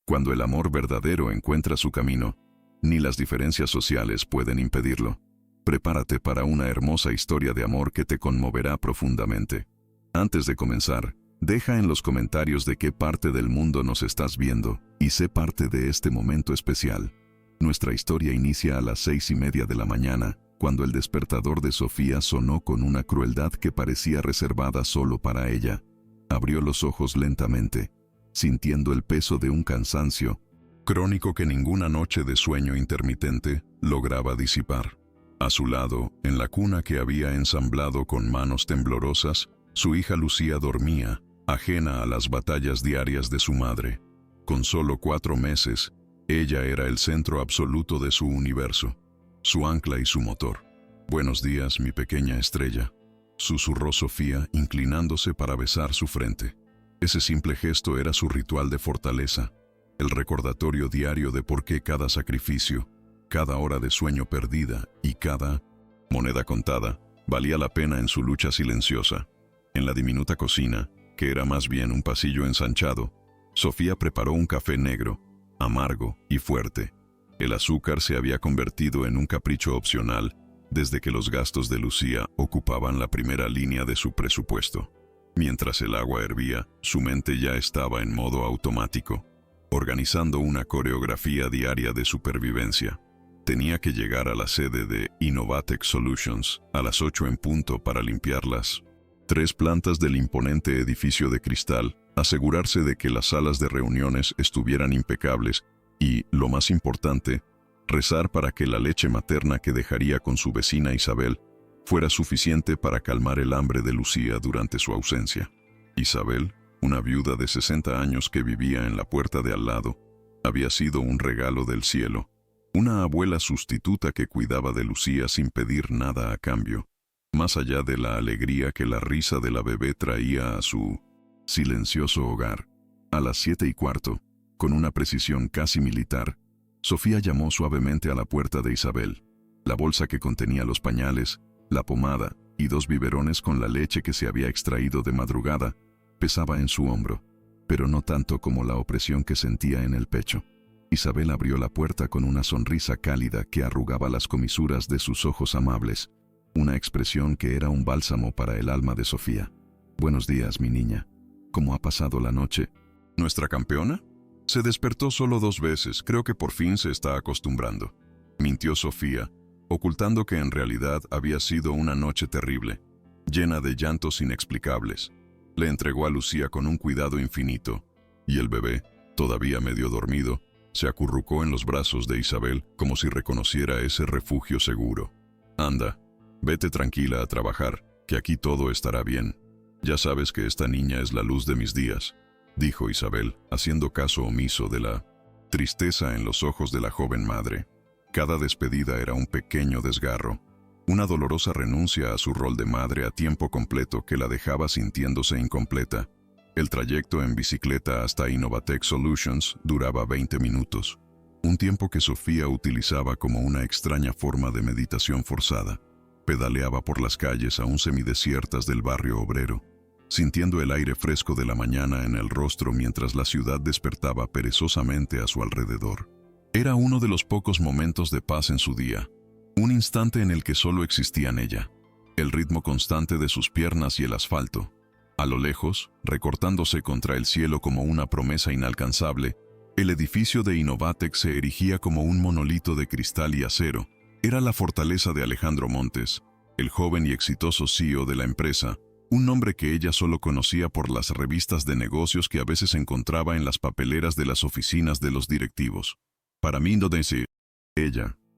Cuando el amor verdadero encuentra su camino, ni las diferencias sociales pueden impedirlo. Prepárate para una hermosa historia de amor que te conmoverá profundamente. Antes de comenzar, deja en los comentarios de qué parte del mundo nos estás viendo y sé parte de este momento especial. Nuestra historia inicia a las 6:30 de la mañana, cuando el despertador de Sofía sonó con una crueldad que parecía reservada solo para ella. Abrió los ojos lentamente, sintiendo el peso de un cansancio crónico que ninguna noche de sueño intermitente lograba disipar. A su lado, en la cuna que había ensamblado con manos temblorosas, su hija Lucía dormía, ajena a las batallas diarias de su madre. Con solo 4 meses, ella era el centro absoluto de su universo, su ancla y su motor. «Buenos días, mi pequeña estrella», susurró Sofía, inclinándose para besar su frente. Ese simple gesto era su ritual de fortaleza, el recordatorio diario de por qué cada sacrificio, cada hora de sueño perdida y cada moneda contada valía la pena en su lucha silenciosa. En la diminuta cocina, que era más bien un pasillo ensanchado, Sofía preparó un café negro, amargo y fuerte. El azúcar se había convertido en un capricho opcional desde que los gastos de Lucía ocupaban la primera línea de su presupuesto. Mientras el agua hervía, su mente ya estaba en modo automático, organizando una coreografía diaria de supervivencia. Tenía que llegar a la sede de Innovatec Solutions a las 8 en punto para limpiar las 3 plantas del imponente edificio de cristal, asegurarse de que las salas de reuniones estuvieran impecables y, lo más importante, rezar para que la leche materna que dejaría con su vecina Isabel fuera suficiente para calmar el hambre de Lucía durante su ausencia. Isabel, una viuda de 60 años que vivía en la puerta de al lado, había sido un regalo del cielo, una abuela sustituta que cuidaba de Lucía sin pedir nada a cambio, más allá de la alegría que la risa de la bebé traía a su silencioso hogar. A las 7:15, con una precisión casi militar, Sofía llamó suavemente a la puerta de Isabel. La bolsa que contenía los pañales, la pomada y 2 biberones con la leche que se había extraído de madrugada pesaba en su hombro, pero no tanto como la opresión que sentía en el pecho. Isabel abrió la puerta con una sonrisa cálida que arrugaba las comisuras de sus ojos amables, una expresión que era un bálsamo para el alma de Sofía. «Buenos días, mi niña. ¿Cómo ha pasado la noche?» ¿Nuestra campeona? Se despertó solo 2 veces, creo que por fin se está acostumbrando», mintió Sofía, ocultando que en realidad había sido una noche terrible, llena de llantos inexplicables. Le entregó a Lucía con un cuidado infinito, y el bebé, todavía medio dormido, se acurrucó en los brazos de Isabel como si reconociera ese refugio seguro. «Anda, vete tranquila a trabajar, que aquí todo estará bien. Ya sabes que esta niña es la luz de mis días», dijo Isabel, haciendo caso omiso de la tristeza en los ojos de la joven madre. Cada despedida era un pequeño desgarro, una dolorosa renuncia a su rol de madre a tiempo completo que la dejaba sintiéndose incompleta. El trayecto en bicicleta hasta Innovatec Solutions duraba 20 minutos, un tiempo que Sofía utilizaba como una extraña forma de meditación forzada. Pedaleaba por las calles aún semidesiertas del barrio obrero, sintiendo el aire fresco de la mañana en el rostro mientras la ciudad despertaba perezosamente a su alrededor. Era uno de los pocos momentos de paz en su día, un instante en el que solo existían ella, el ritmo constante de sus piernas y el asfalto. A lo lejos, recortándose contra el cielo como una promesa inalcanzable, el edificio de Innovatec se erigía como un monolito de cristal y acero. Era la fortaleza de Alejandro Montes, el joven y exitoso CEO de la empresa, un nombre que ella solo conocía por las revistas de negocios que a veces encontraba en las papeleras de las oficinas de los directivos. Para mí,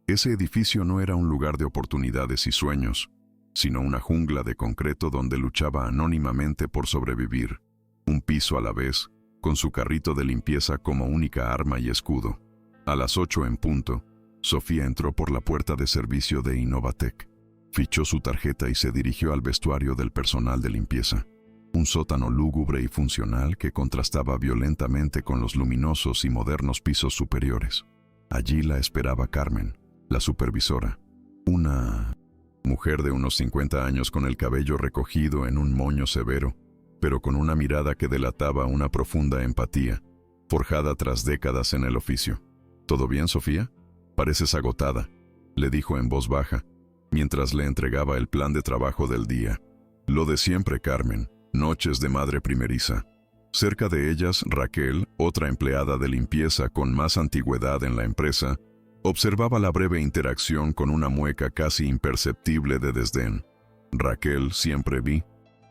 ese edificio no era un lugar de oportunidades y sueños, sino una jungla de concreto donde luchaba anónimamente por sobrevivir, un piso a la vez, con su carrito de limpieza como única arma y escudo. A las 8 en punto, Sofía entró por la puerta de servicio de Innovatec. Fichó su tarjeta y se dirigió al vestuario del personal de limpieza, un sótano lúgubre y funcional que contrastaba violentamente con los luminosos y modernos pisos superiores. Allí la esperaba Carmen, la supervisora, una mujer de unos 50 años con el cabello recogido en un moño severo, pero con una mirada que delataba una profunda empatía. forjada tras décadas en el oficio. ¿Todo bien, Sofía? Pareces agotada, le dijo en voz baja, mientras le entregaba el plan de trabajo del día. Lo de siempre, Carmen, noches de madre primeriza. Cerca de ellas, Raquel, otra empleada de limpieza con más antigüedad en la empresa, observaba la breve interacción con una mueca casi imperceptible de desdén. Raquel, siempre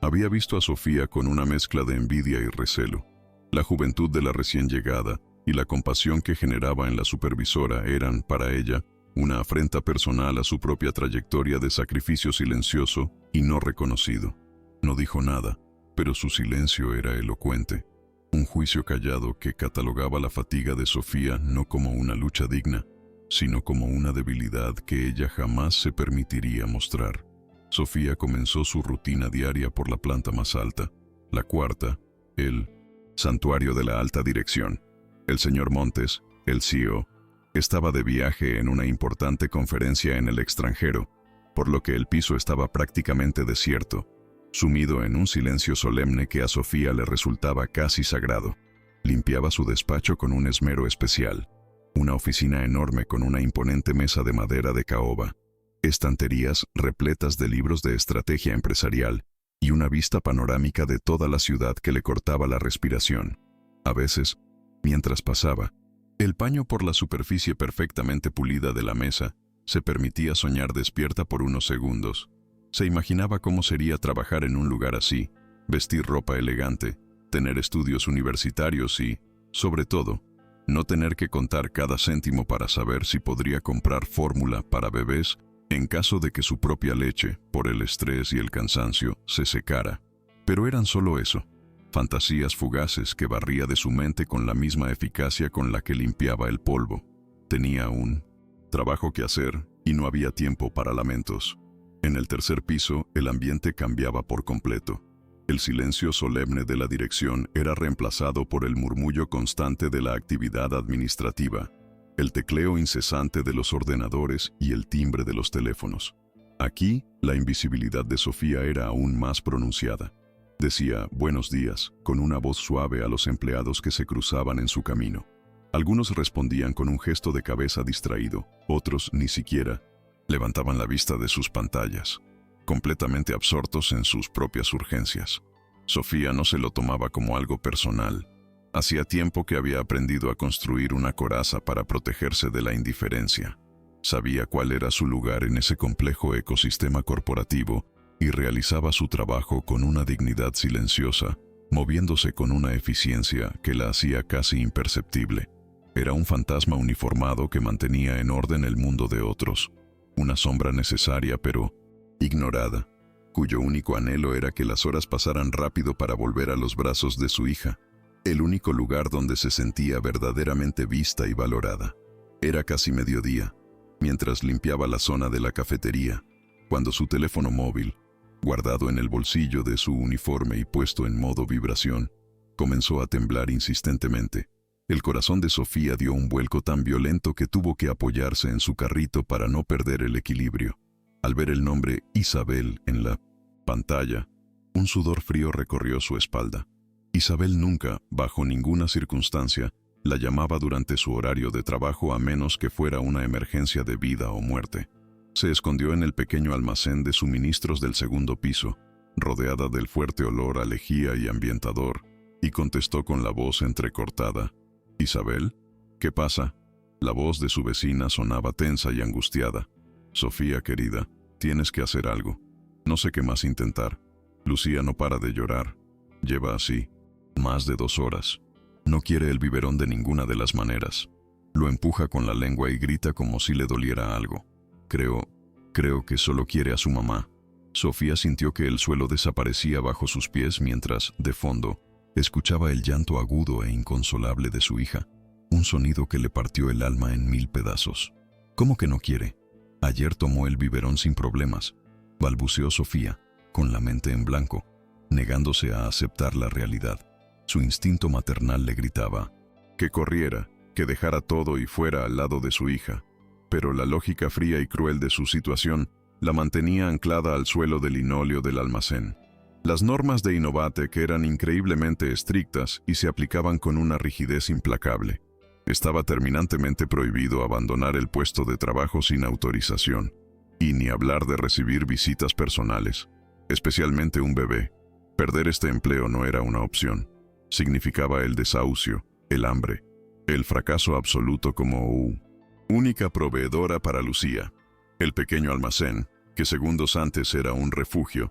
había visto a Sofía con una mezcla de envidia y recelo. La juventud de la recién llegada y la compasión que generaba en la supervisora eran, para ella, una afrenta personal a su propia trayectoria de sacrificio silencioso y no reconocido. No dijo nada, pero su silencio era elocuente. Un juicio callado que catalogaba la fatiga de Sofía no como una lucha digna, sino como una debilidad que ella jamás se permitiría mostrar. Sofía comenzó su rutina diaria por la planta más alta, la cuarta, el santuario de la alta dirección. El señor Montes, el CEO, estaba de viaje en una importante conferencia en el extranjero, por lo que el piso estaba prácticamente desierto, sumido en un silencio solemne que a Sofía le resultaba casi sagrado. Limpiaba su despacho con un esmero especial, una oficina enorme con una imponente mesa de madera de caoba, estanterías repletas de libros de estrategia empresarial y una vista panorámica de toda la ciudad que le cortaba la respiración. A veces, mientras pasaba, el paño por la superficie perfectamente pulida de la mesa se permitía soñar despierta por unos segundos. Se imaginaba cómo sería trabajar en un lugar así, vestir ropa elegante, tener estudios universitarios y, sobre todo, no tener que contar cada céntimo para saber si podría comprar fórmula para bebés en caso de que su propia leche, por el estrés y el cansancio, se secara. Pero eran solo eso, fantasías fugaces que barría de su mente con la misma eficacia con la que limpiaba el polvo. Tenía un trabajo que hacer y no había tiempo para lamentos. En el tercer piso, el ambiente cambiaba por completo. El silencio solemne de la dirección era reemplazado por el murmullo constante de la actividad administrativa, el tecleo incesante de los ordenadores y el timbre de los teléfonos. Aquí, la invisibilidad de Sofía era aún más pronunciada. Decía «buenos días» con una voz suave a los empleados que se cruzaban en su camino. Algunos respondían con un gesto de cabeza distraído, otros ni siquiera levantaban la vista de sus pantallas, completamente absortos en sus propias urgencias. Sofía no se lo tomaba como algo personal. Hacía tiempo que había aprendido a construir una coraza para protegerse de la indiferencia. Sabía cuál era su lugar en ese complejo ecosistema corporativo y realizaba su trabajo con una dignidad silenciosa, moviéndose con una eficiencia que la hacía casi imperceptible. Era un fantasma uniformado que mantenía en orden el mundo de otros, una sombra necesaria pero ignorada, cuyo único anhelo era que las horas pasaran rápido para volver a los brazos de su hija, el único lugar donde se sentía verdaderamente vista y valorada. Era casi mediodía, mientras limpiaba la zona de la cafetería, cuando su teléfono móvil, guardado en el bolsillo de su uniforme y puesto en modo vibración, comenzó a temblar insistentemente. El corazón de Sofía dio un vuelco tan violento que tuvo que apoyarse en su carrito para no perder el equilibrio. Al ver el nombre Isabel en la pantalla, un sudor frío recorrió su espalda. Isabel nunca, bajo ninguna circunstancia, la llamaba durante su horario de trabajo a menos que fuera una emergencia de vida o muerte. Se escondió en el pequeño almacén de suministros del segundo piso, rodeada del fuerte olor a lejía y ambientador, y contestó con la voz entrecortada. «¿Isabel? ¿Qué pasa?» La voz de su vecina sonaba tensa y angustiada. «Sofía, querida, tienes que hacer algo. No sé qué más intentar. Lucía no para de llorar. Lleva así más de 2 horas. No quiere el biberón de ninguna de las maneras. Lo empuja con la lengua y grita como si le doliera algo. Creo que solo quiere a su mamá». Sofía sintió que el suelo desaparecía bajo sus pies mientras, de fondo, escuchaba el llanto agudo e inconsolable de su hija, un sonido que le partió el alma en 1000 pedazos. «¿Cómo que no quiere? Ayer tomó el biberón sin problemas», balbuceó Sofía, con la mente en blanco, negándose a aceptar la realidad. Su instinto maternal le gritaba que corriera, que dejara todo y fuera al lado de su hija, pero la lógica fría y cruel de su situación la mantenía anclada al suelo de linóleo del almacén. Las normas de Innovatec eran increíblemente estrictas y se aplicaban con una rigidez implacable. Estaba terminantemente prohibido abandonar el puesto de trabajo sin autorización, y ni hablar de recibir visitas personales, especialmente un bebé. Perder este empleo no era una opción. Significaba el desahucio, el hambre, el fracaso absoluto como única proveedora para Lucía. El pequeño almacén, que segundos antes era un refugio,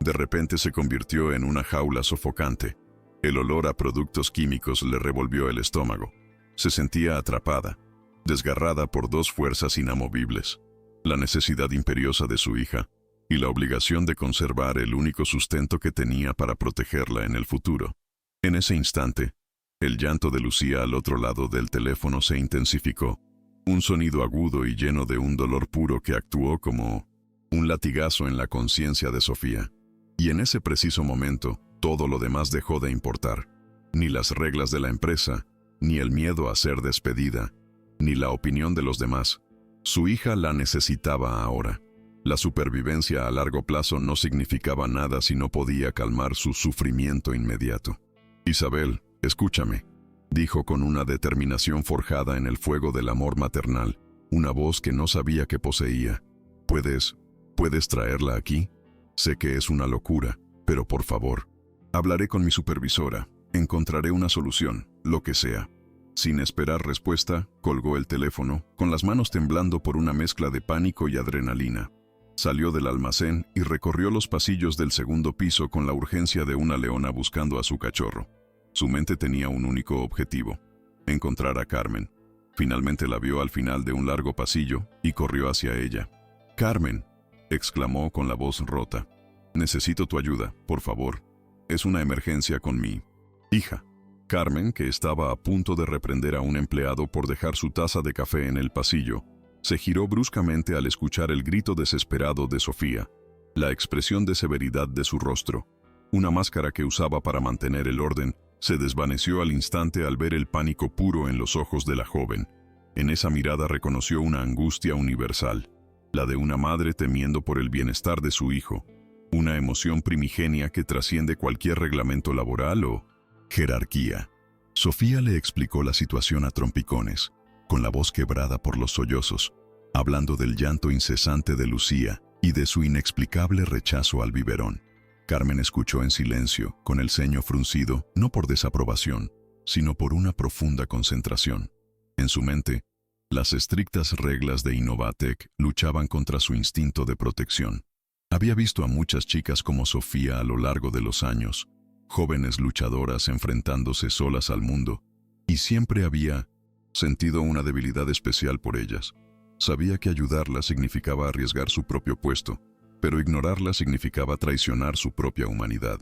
de repente se convirtió en una jaula sofocante. El olor a productos químicos le revolvió el estómago. Se sentía atrapada, desgarrada por dos fuerzas inamovibles: la necesidad imperiosa de su hija y la obligación de conservar el único sustento que tenía para protegerla en el futuro. En ese instante, el llanto de Lucía al otro lado del teléfono se intensificó, un sonido agudo y lleno de un dolor puro que actuó como un latigazo en la conciencia de Sofía. Y en ese preciso momento, todo lo demás dejó de importar. Ni las reglas de la empresa, ni el miedo a ser despedida, ni la opinión de los demás. Su hija la necesitaba ahora. La supervivencia a largo plazo no significaba nada si no podía calmar su sufrimiento inmediato. «Isabel, escúchame», dijo con una determinación forjada en el fuego del amor maternal, una voz que no sabía que poseía. ¿Puedes traerla aquí? Sé que es una locura, pero por favor. Hablaré con mi supervisora, encontraré una solución, lo que sea». Sin esperar respuesta, colgó el teléfono, con las manos temblando por una mezcla de pánico y adrenalina. Salió del almacén y recorrió los pasillos del segundo piso con la urgencia de una leona buscando a su cachorro. Su mente tenía un único objetivo: encontrar a Carmen. Finalmente la vio al final de un largo pasillo y corrió hacia ella. «Carmen», exclamó con la voz rota, «necesito tu ayuda, por favor. Es una emergencia con mi hija». Carmen, que estaba a punto de reprender a un empleado por dejar su taza de café en el pasillo, se giró bruscamente al escuchar el grito desesperado de Sofía, la expresión de severidad de su rostro. Una máscara que usaba para mantener el orden se desvaneció al instante al ver el pánico puro en los ojos de la joven. En esa mirada reconoció una angustia universal, la de una madre temiendo por el bienestar de su hijo, una emoción primigenia que trasciende cualquier reglamento laboral o jerarquía. Sofía le explicó la situación a trompicones, con la voz quebrada por los sollozos, hablando del llanto incesante de Lucía y de su inexplicable rechazo al biberón. Carmen escuchó en silencio, con el ceño fruncido, no por desaprobación, sino por una profunda concentración. En su mente, las estrictas reglas de Innovatec luchaban contra su instinto de protección. Había visto a muchas chicas como Sofía a lo largo de los años, jóvenes luchadoras enfrentándose solas al mundo, y siempre había sentido una debilidad especial por ellas. Sabía que ayudarlas significaba arriesgar su propio puesto, pero ignorarlas significaba traicionar su propia humanidad.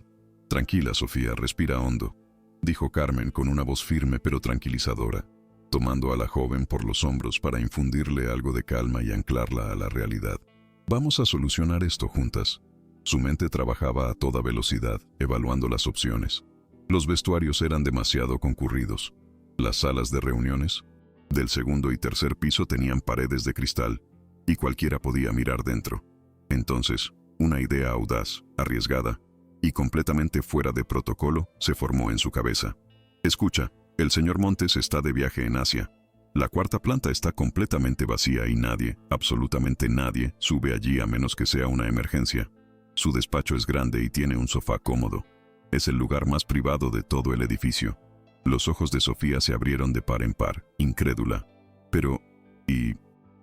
«Tranquila, Sofía, respira hondo», dijo Carmen con una voz firme pero tranquilizadora, tomando a la joven por los hombros para infundirle algo de calma y anclarla a la realidad. «Vamos a solucionar esto juntas». Su mente trabajaba a toda velocidad, evaluando las opciones. Los vestuarios eran demasiado concurridos. Las salas de reuniones del segundo y tercer piso tenían paredes de cristal, y cualquiera podía mirar dentro. Entonces, una idea audaz, arriesgada y completamente fuera de protocolo se formó en su cabeza. «Escucha, el señor Montes está de viaje en Asia. La cuarta planta está completamente vacía y nadie, absolutamente nadie, sube allí a menos que sea una emergencia. Su despacho es grande y tiene un sofá cómodo. Es el lugar más privado de todo el edificio». Los ojos de Sofía se abrieron de par en par, incrédula. «Pero, ¿y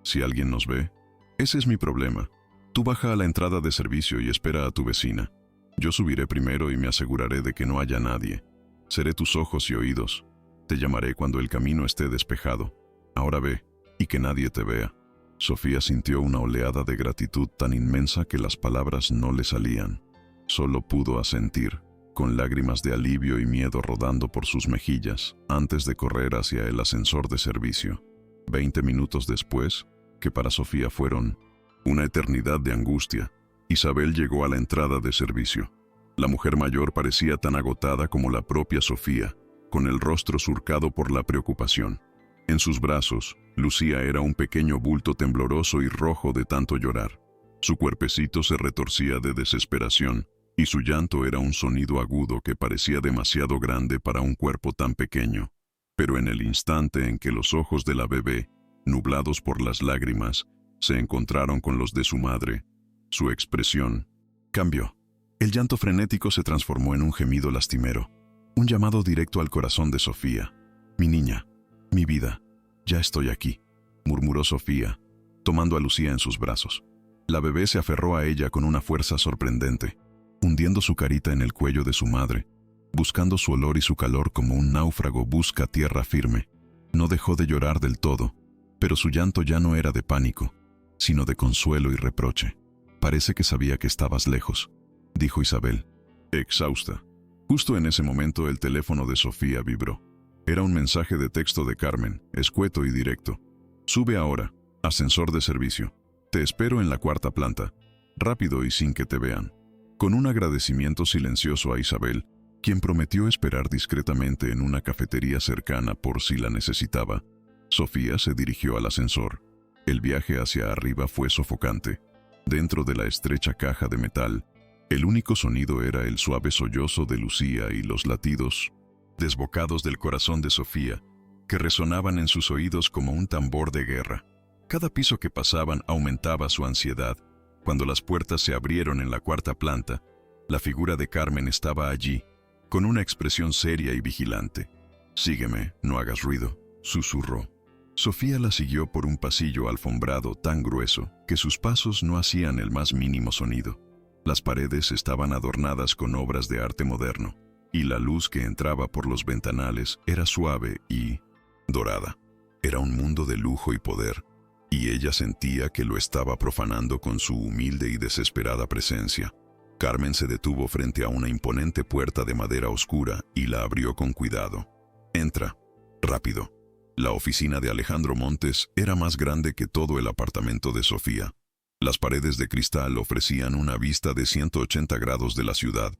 si alguien nos ve?» «Ese es mi problema. Tú baja a la entrada de servicio y espera a tu vecina. Yo subiré primero y me aseguraré de que no haya nadie. Seré tus ojos y oídos. Te llamaré cuando el camino esté despejado. Ahora ve, y que nadie te vea». Sofía sintió una oleada de gratitud tan inmensa que las palabras no le salían. Solo pudo asentir, con lágrimas de alivio y miedo rodando por sus mejillas, antes de correr hacia el ascensor de servicio. 20 minutos después, que para Sofía fueron una eternidad de angustia, Isabel llegó a la entrada de servicio. La mujer mayor parecía tan agotada como la propia Sofía, con el rostro surcado por la preocupación. En sus brazos, Lucía era un pequeño bulto tembloroso y rojo de tanto llorar. Su cuerpecito se retorcía de desesperación, y su llanto era un sonido agudo que parecía demasiado grande para un cuerpo tan pequeño. Pero en el instante en que los ojos de la bebé, nublados por las lágrimas, se encontraron con los de su madre, su expresión cambió. El llanto frenético se transformó en un gemido lastimero, un llamado directo al corazón de Sofía. «Mi niña, mi vida, ya estoy aquí», murmuró Sofía, tomando a Lucía en sus brazos. La bebé se aferró a ella con una fuerza sorprendente, hundiendo su carita en el cuello de su madre, buscando su olor y su calor como un náufrago busca tierra firme. No dejó de llorar del todo, pero su llanto ya no era de pánico, sino de consuelo y reproche. «Parece que sabía que estabas lejos», dijo Isabel, exhausta. Justo en ese momento el teléfono de Sofía vibró. Era un mensaje de texto de Carmen, escueto y directo. «Sube ahora, ascensor de servicio. Te espero en la 4ª planta, rápido y sin que te vean». Con un agradecimiento silencioso a Isabel, quien prometió esperar discretamente en una cafetería cercana por si la necesitaba, Sofía se dirigió al ascensor. El viaje hacia arriba fue sofocante. Dentro de la estrecha caja de metal, el único sonido era el suave sollozo de Lucía y los latidos desbocados del corazón de Sofía, que resonaban en sus oídos como un tambor de guerra. Cada piso que pasaban aumentaba su ansiedad. Cuando las puertas se abrieron en la 4ª planta, la figura de Carmen estaba allí, con una expresión seria y vigilante. «Sígueme, no hagas ruido», susurró. Sofía la siguió por un pasillo alfombrado tan grueso que sus pasos no hacían el más mínimo sonido. Las paredes estaban adornadas con obras de arte moderno, y la luz que entraba por los ventanales era suave y dorada. Era un mundo de lujo y poder, y ella sentía que lo estaba profanando con su humilde y desesperada presencia. Carmen se detuvo frente a una imponente puerta de madera oscura y la abrió con cuidado. «Entra, rápido». La oficina de Alejandro Montes era más grande que todo el apartamento de Sofía. Las paredes de cristal ofrecían una vista de 180 grados de la ciudad,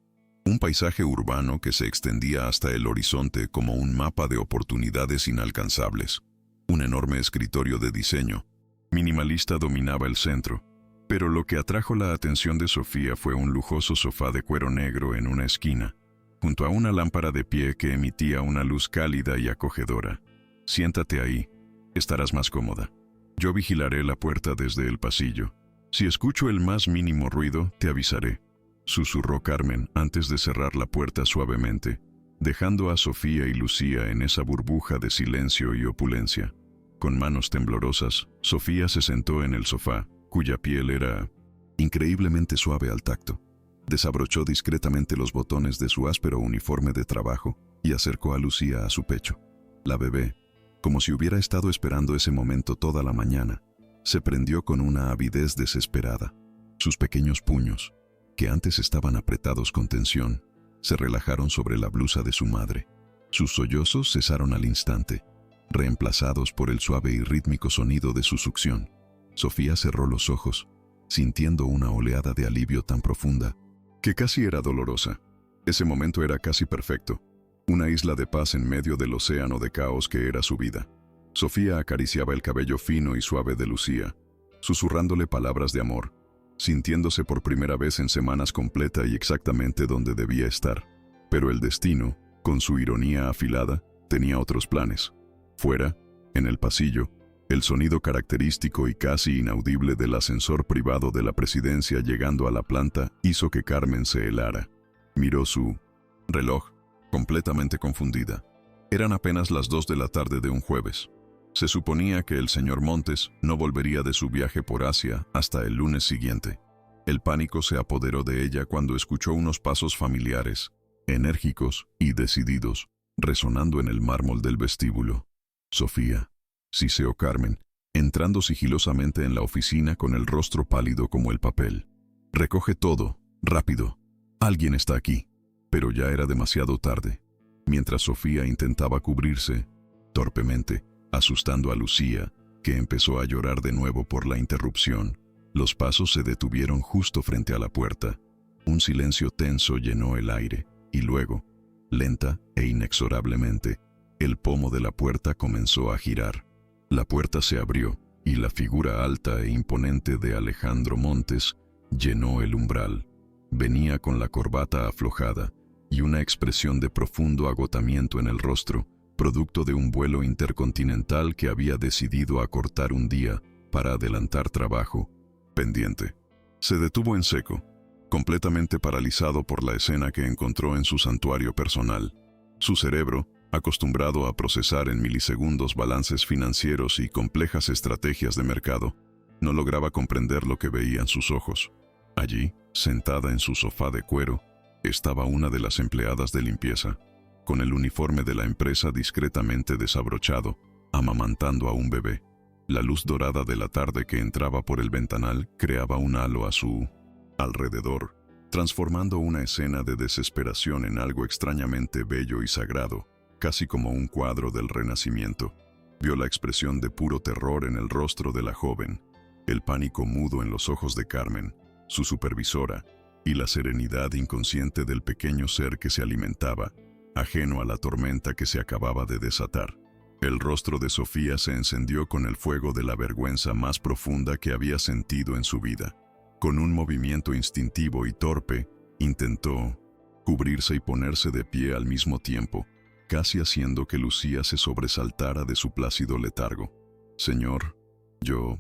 un paisaje urbano que se extendía hasta el horizonte como un mapa de oportunidades inalcanzables. Un enorme escritorio de diseño minimalista dominaba el centro, pero lo que atrajo la atención de Sofía fue un lujoso sofá de cuero negro en una esquina, junto a una lámpara de pie que emitía una luz cálida y acogedora. «Siéntate ahí, estarás más cómoda. Yo vigilaré la puerta desde el pasillo. Si escucho el más mínimo ruido, te avisaré», susurró Carmen antes de cerrar la puerta suavemente, dejando a Sofía y Lucía en esa burbuja de silencio y opulencia. Con manos temblorosas, Sofía se sentó en el sofá, cuya piel era increíblemente suave al tacto. Desabrochó discretamente los botones de su áspero uniforme de trabajo y acercó a Lucía a su pecho. La bebé, como si hubiera estado esperando ese momento toda la mañana, se prendió con una avidez desesperada. Sus pequeños puños, que antes estaban apretados con tensión, se relajaron sobre la blusa de su madre. Sus sollozos cesaron al instante, reemplazados por el suave y rítmico sonido de su succión. Sofía cerró los ojos, sintiendo una oleada de alivio tan profunda que casi era dolorosa. Ese momento era casi perfecto, una isla de paz en medio del océano de caos que era su vida. Sofía acariciaba el cabello fino y suave de Lucía, susurrándole palabras de amor, sintiéndose por primera vez en semanas completa y exactamente donde debía estar. Pero el destino, con su ironía afilada, tenía otros planes. Fuera, en el pasillo, el sonido característico y casi inaudible del ascensor privado de la presidencia llegando a la planta hizo que Carmen se helara. Miró su reloj, completamente confundida. Eran apenas las 2 de la tarde de un jueves. Se suponía que el señor Montes no volvería de su viaje por Asia hasta el lunes siguiente. El pánico se apoderó de ella cuando escuchó unos pasos familiares, enérgicos y decididos, resonando en el mármol del vestíbulo. «Sofía», siseó Carmen, entrando sigilosamente en la oficina con el rostro pálido como el papel. «Recoge todo, rápido. Alguien está aquí». Pero ya era demasiado tarde. Mientras Sofía intentaba cubrirse, torpemente, asustando a Lucía, que empezó a llorar de nuevo por la interrupción, los pasos se detuvieron justo frente a la puerta. Un silencio tenso llenó el aire, y luego, lenta e inexorablemente, el pomo de la puerta comenzó a girar. La puerta se abrió, y la figura alta e imponente de Alejandro Montes llenó el umbral. Venía con la corbata aflojada y una expresión de profundo agotamiento en el rostro, producto de un vuelo intercontinental que había decidido acortar un día para adelantar trabajo pendiente. Se detuvo en seco, completamente paralizado por la escena que encontró en su santuario personal. Su cerebro, acostumbrado a procesar en milisegundos balances financieros y complejas estrategias de mercado, no lograba comprender lo que veían sus ojos. Allí, sentada en su sofá de cuero, estaba una de las empleadas de limpieza, con el uniforme de la empresa discretamente desabrochado, amamantando a un bebé. La luz dorada de la tarde que entraba por el ventanal creaba un halo a su alrededor, transformando una escena de desesperación en algo extrañamente bello y sagrado, casi como un cuadro del Renacimiento. Vio la expresión de puro terror en el rostro de la joven, el pánico mudo en los ojos de Carmen, su supervisora, y la serenidad inconsciente del pequeño ser que se alimentaba, ajeno a la tormenta que se acababa de desatar. El rostro de Sofía se encendió con el fuego de la vergüenza más profunda que había sentido en su vida. Con un movimiento instintivo y torpe, intentó cubrirse y ponerse de pie al mismo tiempo, casi haciendo que Lucía se sobresaltara de su plácido letargo. «Señor, yo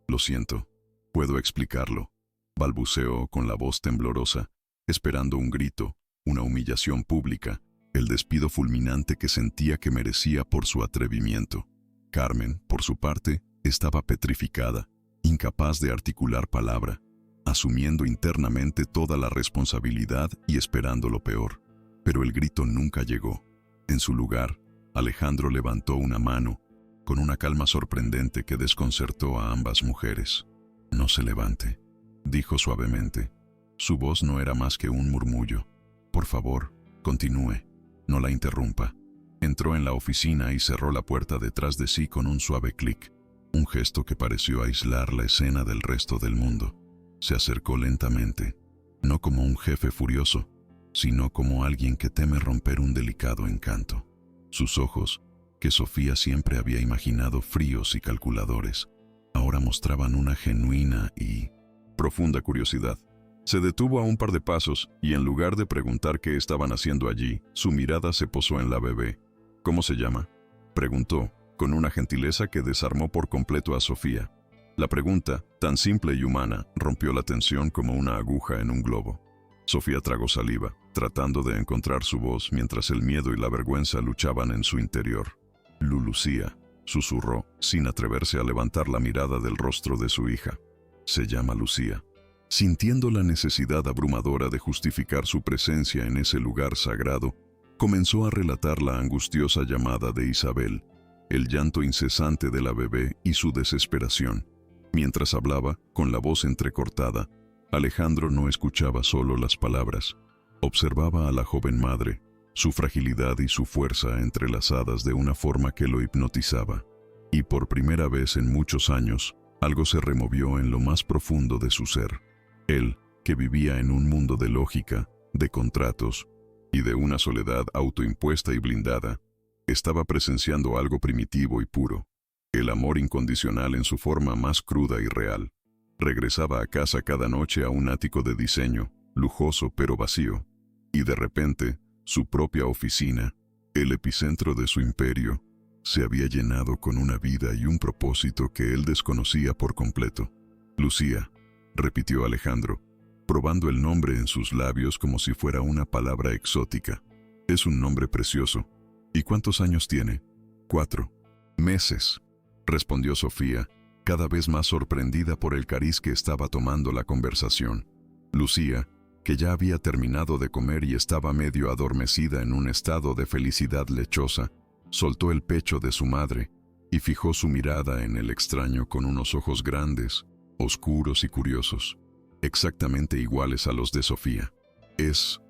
lo siento, puedo explicarlo», balbuceó con la voz temblorosa, esperando un grito, una humillación pública, el despido fulminante que sentía que merecía por su atrevimiento. Carmen, por su parte, estaba petrificada, incapaz de articular palabra, asumiendo internamente toda la responsabilidad y esperando lo peor. Pero el grito nunca llegó. En su lugar, Alejandro levantó una mano, con una calma sorprendente que desconcertó a ambas mujeres. «No se levante», dijo suavemente. Su voz no era más que un murmullo. «Por favor, continúe, no la interrumpa». Entró en la oficina y cerró la puerta detrás de sí con un suave clic, un gesto que pareció aislar la escena del resto del mundo. Se acercó lentamente, no como un jefe furioso, sino como alguien que teme romper un delicado encanto. Sus ojos, que Sofía siempre había imaginado fríos y calculadores, ahora mostraban una genuina y profunda curiosidad. Se detuvo a un par de pasos y en lugar de preguntar qué estaban haciendo allí, su mirada se posó en la bebé. «¿Cómo se llama?», preguntó, con una gentileza que desarmó por completo a Sofía. La pregunta, tan simple y humana, rompió la tensión como una aguja en un globo. Sofía tragó saliva, tratando de encontrar su voz mientras el miedo y la vergüenza luchaban en su interior. «Lucía», susurró, sin atreverse a levantar la mirada del rostro de su hija. «Se llama Lucía». Sintiendo la necesidad abrumadora de justificar su presencia en ese lugar sagrado, comenzó a relatar la angustiosa llamada de Isabel, el llanto incesante de la bebé y su desesperación. Mientras hablaba, con la voz entrecortada, Alejandro no escuchaba solo las palabras. Observaba a la joven madre, su fragilidad y su fuerza entrelazadas de una forma que lo hipnotizaba. Y por primera vez en muchos años, algo se removió en lo más profundo de su ser. Él, que vivía en un mundo de lógica, de contratos y de una soledad autoimpuesta y blindada, estaba presenciando algo primitivo y puro. El amor incondicional en su forma más cruda y real. Regresaba a casa cada noche a un ático de diseño, lujoso pero vacío. Y de repente, su propia oficina, el epicentro de su imperio, se había llenado con una vida y un propósito que él desconocía por completo. «Lucía», repitió Alejandro, probando el nombre en sus labios como si fuera una palabra exótica. «Es un nombre precioso. ¿Y cuántos años tiene?» «4 meses», respondió Sofía, cada vez más sorprendida por el cariz que estaba tomando la conversación. Lucía, que ya había terminado de comer y estaba medio adormecida en un estado de felicidad lechosa, soltó el pecho de su madre y fijó su mirada en el extraño con unos ojos grandes, oscuros y curiosos, exactamente iguales a los de Sofía. Es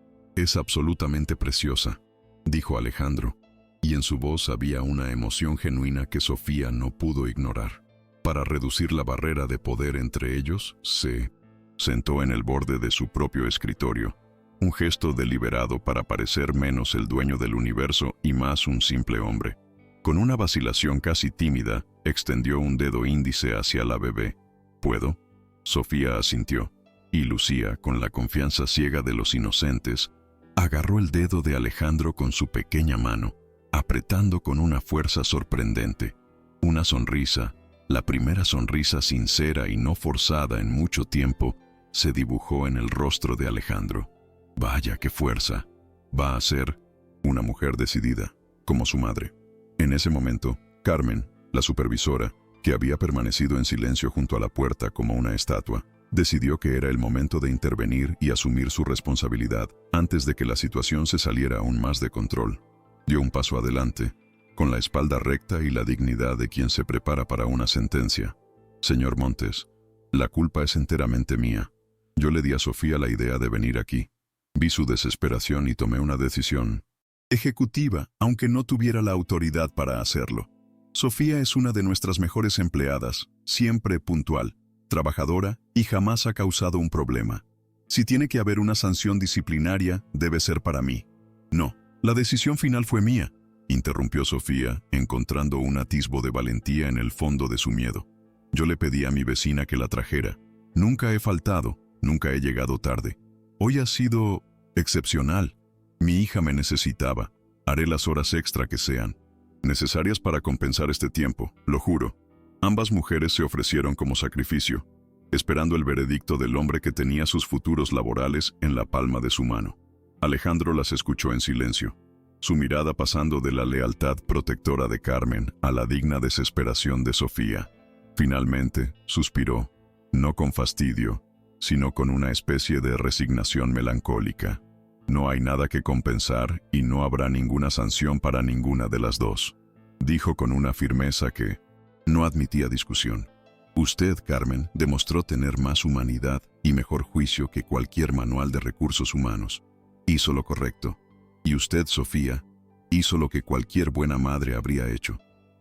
absolutamente preciosa», dijo Alejandro, y en su voz había una emoción genuina que Sofía no pudo ignorar. Para reducir la barrera de poder entre ellos, se sentó en el borde de su propio escritorio, un gesto deliberado para parecer menos el dueño del universo y más un simple hombre. Con una vacilación casi tímida, extendió un dedo índice hacia la bebé. «¿Puedo?». Sofía asintió. Y Lucía, con la confianza ciega de los inocentes, agarró el dedo de Alejandro con su pequeña mano, apretando con una fuerza sorprendente. Una sonrisa, la primera sonrisa sincera y no forzada en mucho tiempo, se dibujó en el rostro de Alejandro. Vaya qué fuerza. Va a ser una mujer decidida, como su madre. En ese momento, Carmen, la supervisora, que había permanecido en silencio junto a la puerta como una estatua, decidió que era el momento de intervenir y asumir su responsabilidad antes de que la situación se saliera aún más de control. Dio un paso adelante, con la espalda recta y la dignidad de quien se prepara para una sentencia. Señor Montes, la culpa es enteramente mía. Yo le di a Sofía la idea de venir aquí. Vi su desesperación y tomé una decisión ejecutiva, aunque no tuviera la autoridad para hacerlo. Sofía es una de nuestras mejores empleadas, siempre puntual, trabajadora y jamás ha causado un problema. Si tiene que haber una sanción disciplinaria, debe ser para mí. No, la decisión final fue mía, interrumpió Sofía, encontrando un atisbo de valentía en el fondo de su miedo. Yo le pedí a mi vecina que la trajera. Nunca he faltado, nunca he llegado tarde. Hoy ha sido excepcional. Mi hija me necesitaba. Haré las horas extra que sean necesarias para compensar este tiempo, lo juro. Ambas mujeres se ofrecieron como sacrificio, esperando el veredicto del hombre que tenía sus futuros laborales en la palma de su mano. Alejandro las escuchó en silencio, su mirada pasando de la lealtad protectora de Carmen a la digna desesperación de Sofía. Finalmente, suspiró, no con fastidio, sino con una especie de resignación melancólica. No hay nada que compensar y no habrá ninguna sanción para ninguna de las dos, dijo con una firmeza que no admitía discusión. Usted, Carmen, demostró tener más humanidad y mejor juicio que cualquier manual de recursos humanos. Hizo lo correcto. Y usted, Sofía, hizo lo que cualquier buena madre habría hecho.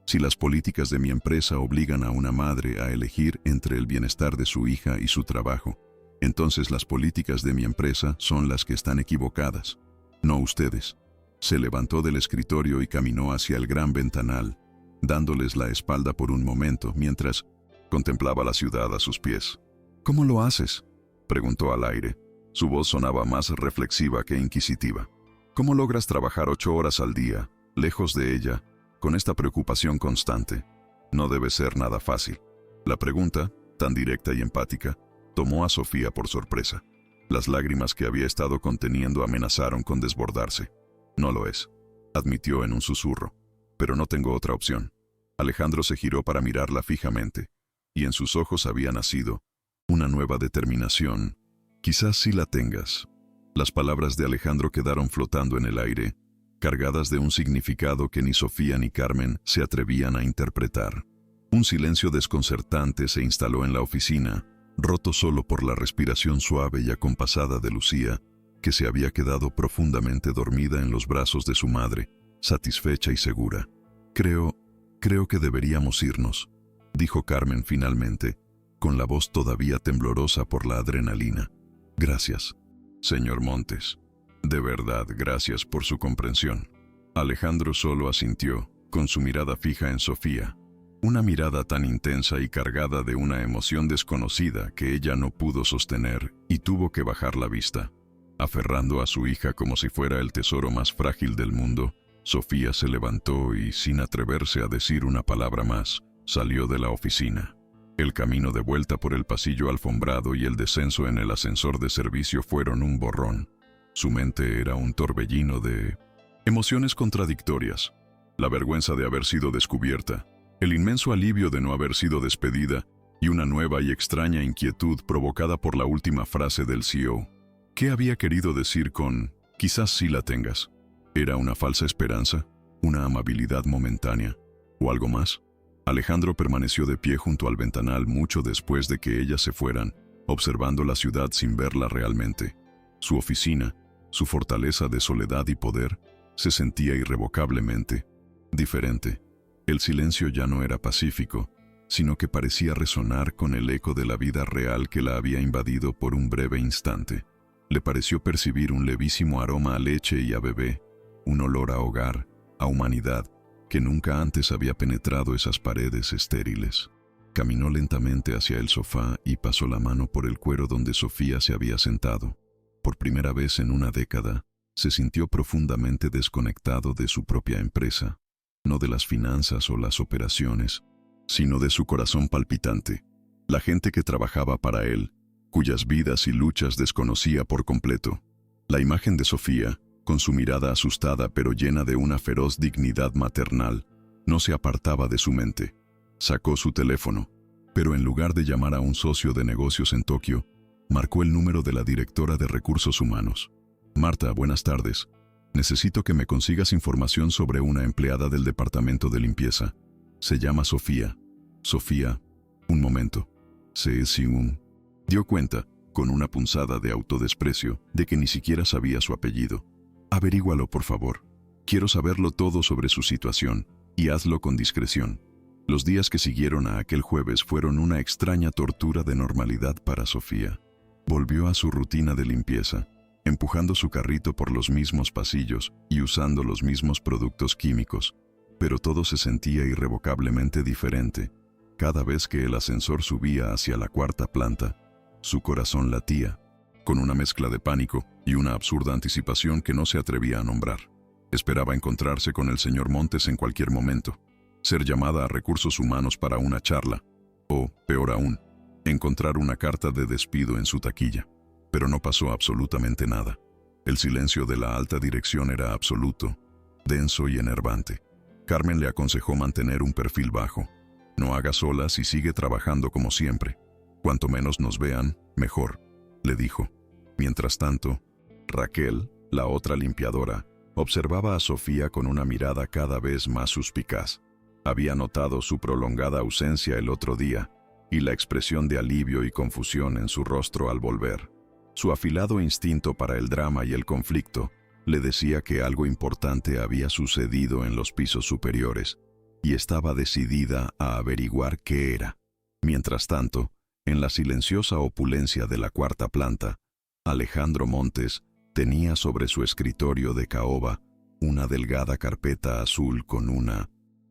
Si las políticas de mi empresa obligan a una madre a elegir entre el bienestar de su hija y su trabajo, entonces las políticas de mi empresa son las que están equivocadas, no ustedes. Se levantó del escritorio y caminó hacia el gran ventanal, dándoles la espalda por un momento mientras contemplaba la ciudad a sus pies. ¿Cómo lo haces?, preguntó al aire. Su voz sonaba más reflexiva que inquisitiva. ¿Cómo logras trabajar 8 horas al día, lejos de ella, con esta preocupación constante? No debe ser nada fácil. La pregunta, tan directa y empática, tomó a Sofía por sorpresa. Las lágrimas que había estado conteniendo amenazaron con desbordarse. No lo es, admitió en un susurro. Pero no tengo otra opción. Alejandro se giró para mirarla fijamente, y en sus ojos había nacido una nueva determinación. Quizás sí la tengas. Las palabras de Alejandro quedaron flotando en el aire, cargadas de un significado que ni Sofía ni Carmen se atrevían a interpretar. Un silencio desconcertante se instaló en la oficina, roto solo por la respiración suave y acompasada de Lucía, que se había quedado profundamente dormida en los brazos de su madre, satisfecha y segura. Creo que deberíamos irnos, dijo Carmen finalmente, con la voz todavía temblorosa por la adrenalina. Gracias, señor Montes. De verdad, gracias por su comprensión. Alejandro solo asintió, con su mirada fija en Sofía. Una mirada tan intensa y cargada de una emoción desconocida que ella no pudo sostener y tuvo que bajar la vista. Aferrando a su hija como si fuera el tesoro más frágil del mundo, Sofía se levantó y, sin atreverse a decir una palabra más, salió de la oficina. El camino de vuelta por el pasillo alfombrado y el descenso en el ascensor de servicio fueron un borrón. Su mente era un torbellino de emociones contradictorias. La vergüenza de haber sido descubierta, el inmenso alivio de no haber sido despedida y una nueva y extraña inquietud provocada por la última frase del CEO. ¿Qué había querido decir con «quizás sí la tengas»? ¿Era una falsa esperanza? ¿Una amabilidad momentánea? ¿O algo más? Alejandro permaneció de pie junto al ventanal mucho después de que ellas se fueran, observando la ciudad sin verla realmente. Su oficina, su fortaleza de soledad y poder, se sentía irrevocablemente diferente. El silencio ya no era pacífico, sino que parecía resonar con el eco de la vida real que la había invadido por un breve instante. Le pareció percibir un levísimo aroma a leche y a bebé, un olor a hogar, a humanidad, que nunca antes había penetrado esas paredes estériles. Caminó lentamente hacia el sofá y pasó la mano por el cuero donde Sofía se había sentado. Por primera vez en una década, se sintió profundamente desconectado de su propia empresa, no de las finanzas o las operaciones, sino de su corazón palpitante, la gente que trabajaba para él, cuyas vidas y luchas desconocía por completo. La imagen de Sofía, con su mirada asustada pero llena de una feroz dignidad maternal, no se apartaba de su mente. Sacó su teléfono, pero en lugar de llamar a un socio de negocios en Tokio, marcó el número de la directora de Recursos Humanos. Marta, buenas tardes. Necesito que me consigas información sobre una empleada del departamento de limpieza. Se llama Sofía. Sofía, un momento. Dio cuenta, con una punzada de autodesprecio, de que ni siquiera sabía su apellido. Averígualo, por favor. Quiero saberlo todo sobre su situación, y hazlo con discreción. Los días que siguieron a aquel jueves fueron una extraña tortura de normalidad para Sofía. Volvió a su rutina de limpieza, empujando su carrito por los mismos pasillos y usando los mismos productos químicos, pero todo se sentía irrevocablemente diferente. Cada vez que el ascensor subía hacia la cuarta planta, su corazón latía, con una mezcla de pánico y una absurda anticipación que no se atrevía a nombrar. Esperaba encontrarse con el señor Montes en cualquier momento, ser llamada a Recursos Humanos para una charla, o, peor aún, encontrar una carta de despido en su taquilla. Pero no pasó absolutamente nada. El silencio de la alta dirección era absoluto, denso y enervante. Carmen le aconsejó mantener un perfil bajo. No haga olas y sigue trabajando como siempre. Cuanto menos nos vean, mejor, le dijo. Mientras tanto, Raquel, la otra limpiadora, observaba a Sofía con una mirada cada vez más suspicaz. Había notado su prolongada ausencia el otro día y la expresión de alivio y confusión en su rostro al volver. Su afilado instinto para el drama y el conflicto le decía que algo importante había sucedido en los pisos superiores y estaba decidida a averiguar qué era. Mientras tanto, en la silenciosa opulencia de la cuarta planta, Alejandro Montes tenía sobre su escritorio de caoba una delgada carpeta azul con una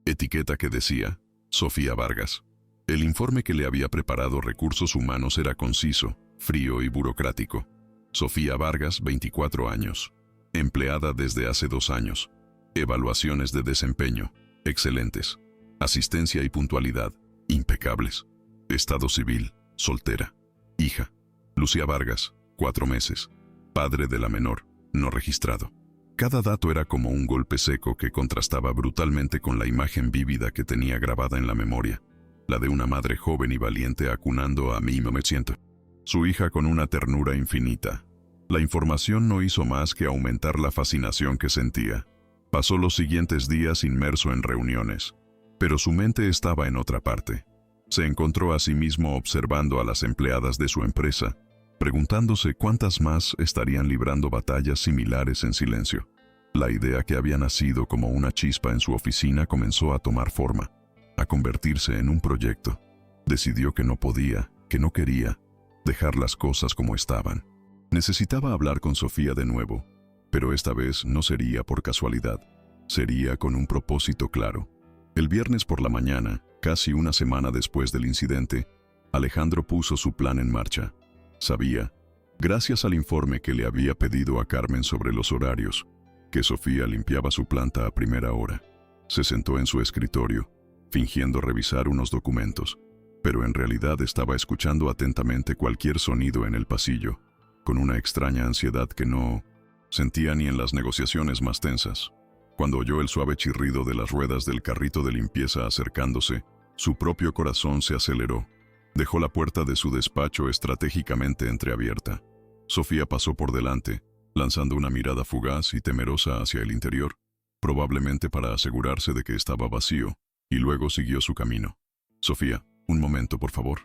etiqueta que decía Sofía Vargas. El informe que le había preparado Recursos Humanos era conciso, frío y burocrático. Sofía Vargas, 24 años. Empleada desde hace 2 años. Evaluaciones de desempeño, excelentes. Asistencia y puntualidad, impecables. Estado civil, soltera. Hija, Lucía Vargas, 4 meses. Padre de la menor, no registrado. Cada dato era como un golpe seco que contrastaba brutalmente con la imagen vívida que tenía grabada en la memoria. La de una madre joven y valiente acunando a mí me siento. Su hija con una ternura infinita. La información no hizo más que aumentar la fascinación que sentía. Pasó los siguientes días inmerso en reuniones, pero su mente estaba en otra parte. Se encontró a sí mismo observando a las empleadas de su empresa, preguntándose cuántas más estarían librando batallas similares en silencio. La idea que había nacido como una chispa en su oficina comenzó a tomar forma, a convertirse en un proyecto. Decidió que no podía, que no quería, dejar las cosas como estaban. Necesitaba hablar con Sofía de nuevo, pero esta vez no sería por casualidad, sería con un propósito claro. El viernes por la mañana, casi una semana después del incidente, Alejandro puso su plan en marcha. Sabía, gracias al informe que le había pedido a Carmen sobre los horarios, que Sofía limpiaba su planta a primera hora. Se sentó en su escritorio, fingiendo revisar unos documentos, pero en realidad estaba escuchando atentamente cualquier sonido en el pasillo, con una extraña ansiedad que no sentía ni en las negociaciones más tensas. Cuando oyó el suave chirrido de las ruedas del carrito de limpieza acercándose, su propio corazón se aceleró. Dejó la puerta de su despacho estratégicamente entreabierta. Sofía pasó por delante, lanzando una mirada fugaz y temerosa hacia el interior, probablemente para asegurarse de que estaba vacío, y luego siguió su camino. Sofía, un momento, por favor.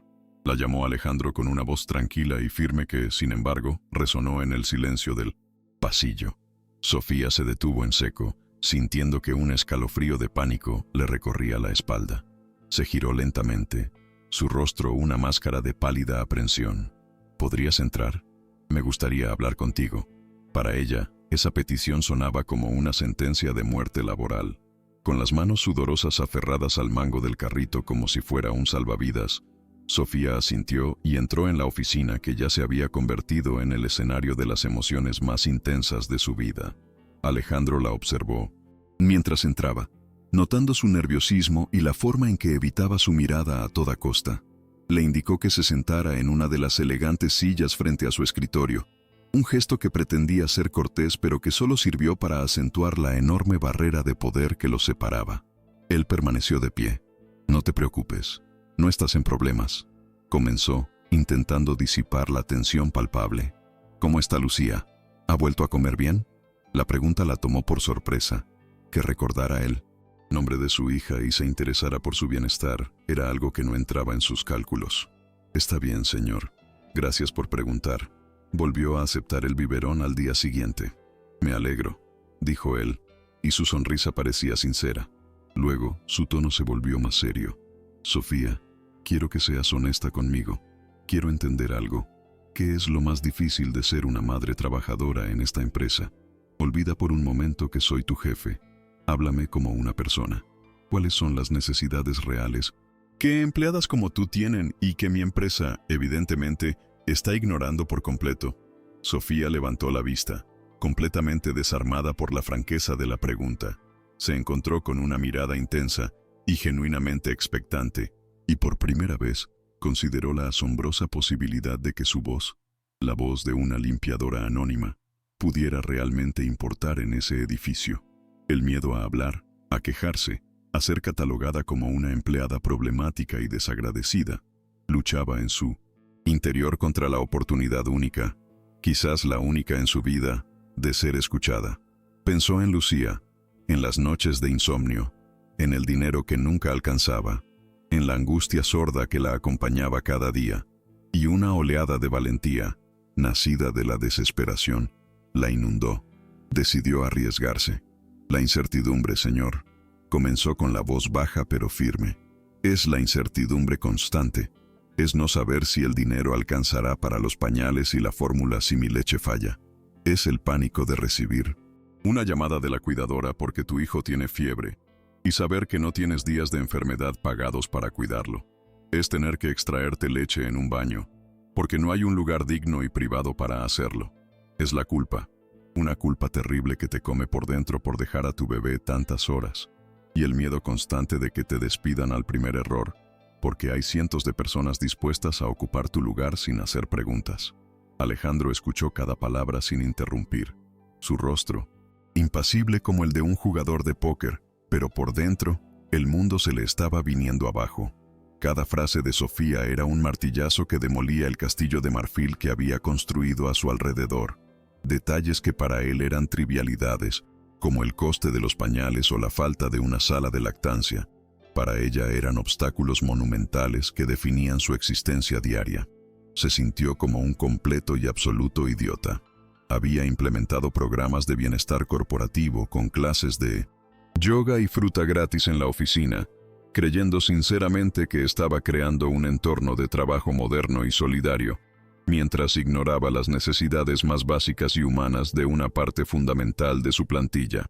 La llamó Alejandro con una voz tranquila y firme que, sin embargo, resonó en el silencio del pasillo. Sofía se detuvo en seco, sintiendo que un escalofrío de pánico le recorría la espalda. Se giró lentamente, su rostro una máscara de pálida aprensión. ¿Podrías entrar? Me gustaría hablar contigo. Para ella, esa petición sonaba como una sentencia de muerte laboral. Con las manos sudorosas aferradas al mango del carrito como si fuera un salvavidas, Sofía asintió y entró en la oficina que ya se había convertido en el escenario de las emociones más intensas de su vida. Alejandro la observó mientras entraba, notando su nerviosismo y la forma en que evitaba su mirada a toda costa. Le indicó que se sentara en una de las elegantes sillas frente a su escritorio, un gesto que pretendía ser cortés pero que solo sirvió para acentuar la enorme barrera de poder que los separaba. Él permaneció de pie. «No te preocupes, no estás en problemas», comenzó, intentando disipar la tensión palpable. «¿Cómo está Lucía? ¿Ha vuelto a comer bien?». La pregunta la tomó por sorpresa. Que recordara el nombre de su hija y se interesara por su bienestar era algo que no entraba en sus cálculos. «Está bien, señor. Gracias por preguntar». Volvió a aceptar el biberón al día siguiente. «Me alegro», dijo él, y su sonrisa parecía sincera. Luego, su tono se volvió más serio. «Sofía, quiero que seas honesta conmigo. Quiero entender algo. ¿Qué es lo más difícil de ser una madre trabajadora en esta empresa? Olvida por un momento que soy tu jefe. Háblame como una persona. ¿Cuáles son las necesidades reales que empleadas como tú tienen y que mi empresa, evidentemente, está ignorando por completo?» Sofía levantó la vista, completamente desarmada por la franqueza de la pregunta. Se encontró con una mirada intensa y genuinamente expectante, y por primera vez consideró la asombrosa posibilidad de que su voz, la voz de una limpiadora anónima, pudiera realmente importar en ese edificio. El miedo a hablar, a quejarse, a ser catalogada como una empleada problemática y desagradecida, luchaba en su interior contra la oportunidad única, quizás la única en su vida, de ser escuchada. Pensó en Lucía, en las noches de insomnio, en el dinero que nunca alcanzaba, en la angustia sorda que la acompañaba cada día, y una oleada de valentía, nacida de la desesperación, la inundó. Decidió arriesgarse. «La incertidumbre, señor», comenzó con la voz baja pero firme. «Es la incertidumbre constante. Es no saber si el dinero alcanzará para los pañales y la fórmula si mi leche falla. Es el pánico de recibir una llamada de la cuidadora porque tu hijo tiene fiebre y saber que no tienes días de enfermedad pagados para cuidarlo. Es tener que extraerte leche en un baño porque no hay un lugar digno y privado para hacerlo. Es la culpa, una culpa terrible que te come por dentro por dejar a tu bebé tantas horas, y el miedo constante de que te despidan al primer error, porque hay cientos de personas dispuestas a ocupar tu lugar sin hacer preguntas». Alejandro escuchó cada palabra sin interrumpir. Su rostro, impasible como el de un jugador de póker, pero por dentro, el mundo se le estaba viniendo abajo. Cada frase de Sofía era un martillazo que demolía el castillo de marfil que había construido a su alrededor. Detalles que para él eran trivialidades, como el coste de los pañales o la falta de una sala de lactancia, para ella eran obstáculos monumentales que definían su existencia diaria. Se sintió como un completo y absoluto idiota. Había implementado programas de bienestar corporativo con clases de yoga y fruta gratis en la oficina, creyendo sinceramente que estaba creando un entorno de trabajo moderno y solidario, mientras ignoraba las necesidades más básicas y humanas de una parte fundamental de su plantilla.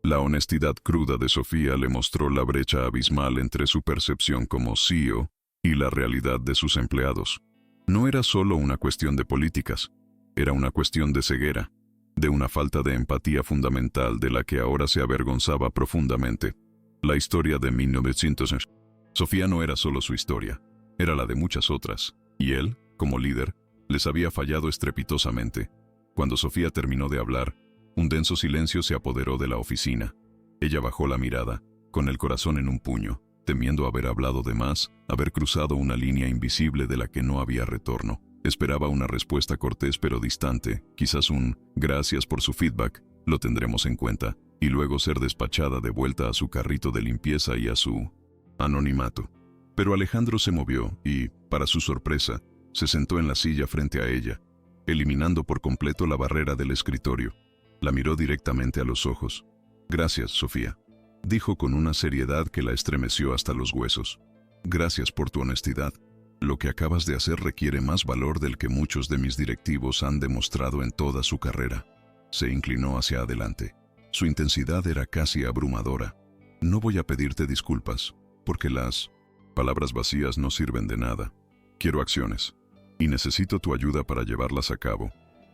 La honestidad cruda de Sofía le mostró la brecha abismal entre su percepción como CEO y la realidad de sus empleados. No era solo una cuestión de políticas, era una cuestión de ceguera, de una falta de empatía fundamental de la que ahora se avergonzaba profundamente. La historia de 1900. Sofía no era solo su historia, era la de muchas otras, y él, como líder, les había fallado estrepitosamente. Cuando Sofía terminó de hablar, un denso silencio se apoderó de la oficina. Ella bajó la mirada, con el corazón en un puño, temiendo haber hablado de más, haber cruzado una línea invisible de la que no había retorno. Esperaba una respuesta cortés pero distante, quizás un «gracias por su feedback, lo tendremos en cuenta», y luego ser despachada de vuelta a su carrito de limpieza y a su anonimato. Pero Alejandro se movió y, para su sorpresa, se sentó en la silla frente a ella, eliminando por completo la barrera del escritorio. La miró directamente a los ojos. «Gracias, Sofía», dijo con una seriedad que la estremeció hasta los huesos. «Gracias por tu honestidad. Lo que acabas de hacer requiere más valor del que muchos de mis directivos han demostrado en toda su carrera». Se inclinó hacia adelante. Su intensidad era casi abrumadora. No voy a pedirte disculpas, porque las palabras vacías no sirven de nada. Quiero acciones, y necesito tu ayuda para llevarlas a cabo.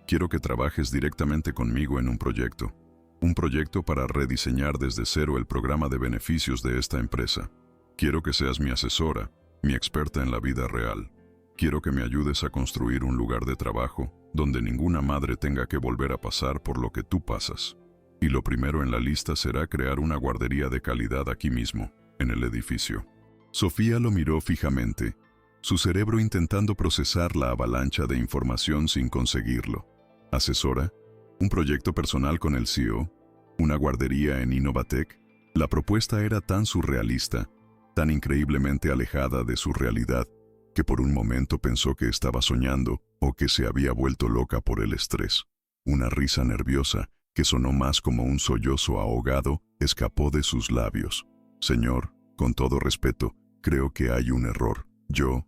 Quiero que trabajes directamente conmigo en un proyecto para rediseñar desde cero el programa de beneficios de esta empresa. Quiero que seas mi asesora, mi experta en la vida real. Quiero que me ayudes a construir un lugar de trabajo donde ninguna madre tenga que volver a pasar por lo que tú pasas. Y lo primero en la lista será crear una guardería de calidad aquí mismo, en el edificio. Sofía lo miró fijamente, su cerebro intentando procesar la avalancha de información sin conseguirlo. ¿Asesora? ¿Un proyecto personal con el CEO? ¿Una guardería en Innovatec? La propuesta era tan surrealista, tan increíblemente alejada de su realidad, que por un momento pensó que estaba soñando o que se había vuelto loca por el estrés. Una risa nerviosa, que sonó más como un sollozo ahogado, escapó de sus labios. Señor, con todo respeto, creo que hay un error. Yo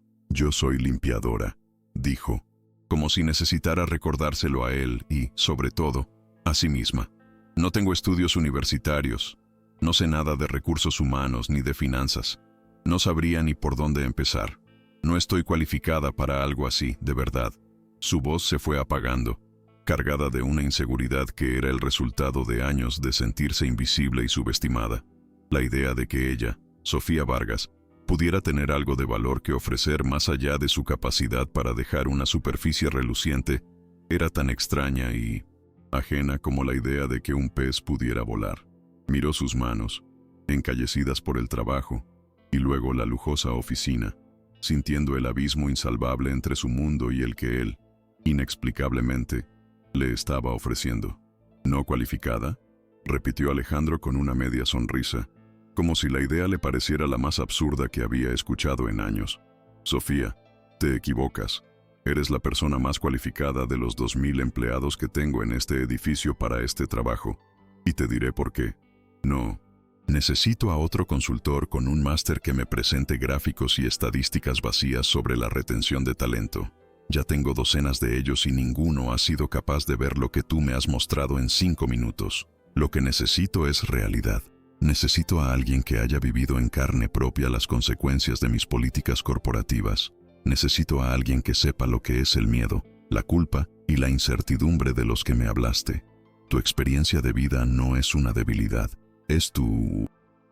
soy limpiadora, dijo, como si necesitara recordárselo a él y, sobre todo, a sí misma. No tengo estudios universitarios, no sé nada de recursos humanos ni de finanzas. No sabría ni por dónde empezar. No estoy cualificada para algo así, de verdad. Su voz se fue apagando, cargada de una inseguridad que era el resultado de años de sentirse invisible y subestimada. La idea de que ella, Sofía Vargas, pudiera tener algo de valor que ofrecer más allá de su capacidad para dejar una superficie reluciente, era tan extraña y ajena como la idea de que un pez pudiera volar. Miró sus manos, encallecidas por el trabajo, y luego la lujosa oficina, sintiendo el abismo insalvable entre su mundo y el que él, inexplicablemente, le estaba ofreciendo. ¿No cualificada?, repitió Alejandro con una media sonrisa, como si la idea le pareciera la más absurda que había escuchado en años. Sofía, te equivocas. Eres la persona más cualificada de los 2000 empleados que tengo en este edificio para este trabajo. Y te diré por qué. No. Necesito a otro consultor con un máster que me presente gráficos y estadísticas vacías sobre la retención de talento. Ya tengo docenas de ellos y ninguno ha sido capaz de ver lo que tú me has mostrado en 5 minutos. Lo que necesito es realidad. Necesito a alguien que haya vivido en carne propia las consecuencias de mis políticas corporativas. Necesito a alguien que sepa lo que es el miedo, la culpa y la incertidumbre de los que me hablaste. Tu experiencia de vida no es una debilidad, es tu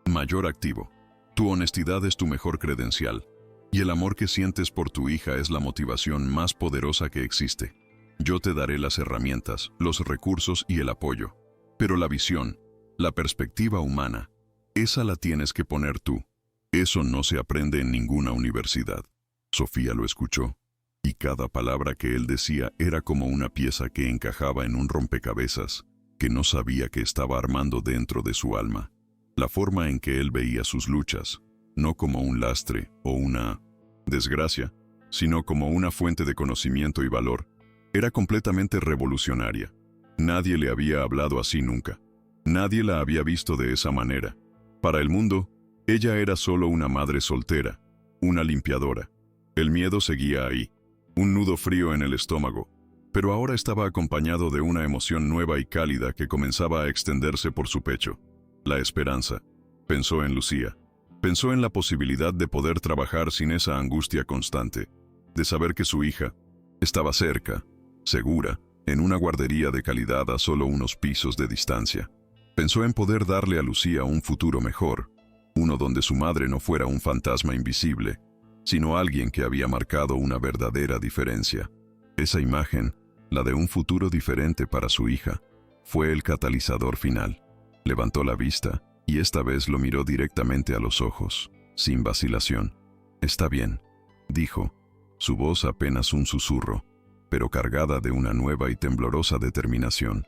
mayor activo. Tu honestidad es tu mejor credencial, y el amor que sientes por tu hija es la motivación más poderosa que existe. Yo te daré las herramientas, los recursos y el apoyo, pero la visión, la perspectiva humana, esa la tienes que poner tú. Eso no se aprende en ninguna universidad. Sofía lo escuchó, y cada palabra que él decía era como una pieza que encajaba en un rompecabezas que no sabía que estaba armando dentro de su alma. La forma en que él veía sus luchas, no como un lastre o una desgracia, sino como una fuente de conocimiento y valor, era completamente revolucionaria. Nadie le había hablado así nunca. Nadie la había visto de esa manera. Para el mundo, ella era solo una madre soltera, una limpiadora. El miedo seguía ahí, un nudo frío en el estómago, pero ahora estaba acompañado de una emoción nueva y cálida que comenzaba a extenderse por su pecho. La esperanza. Pensó en Lucía. Pensó en la posibilidad de poder trabajar sin esa angustia constante, de saber que su hija estaba cerca, segura, en una guardería de calidad a solo unos pisos de distancia. Pensó en poder darle a Lucía un futuro mejor, uno donde su madre no fuera un fantasma invisible, sino alguien que había marcado una verdadera diferencia. Esa imagen, la de un futuro diferente para su hija, fue el catalizador final. Levantó la vista, y esta vez lo miró directamente a los ojos, sin vacilación. «Está bien», dijo, su voz apenas un susurro, pero cargada de una nueva y temblorosa determinación.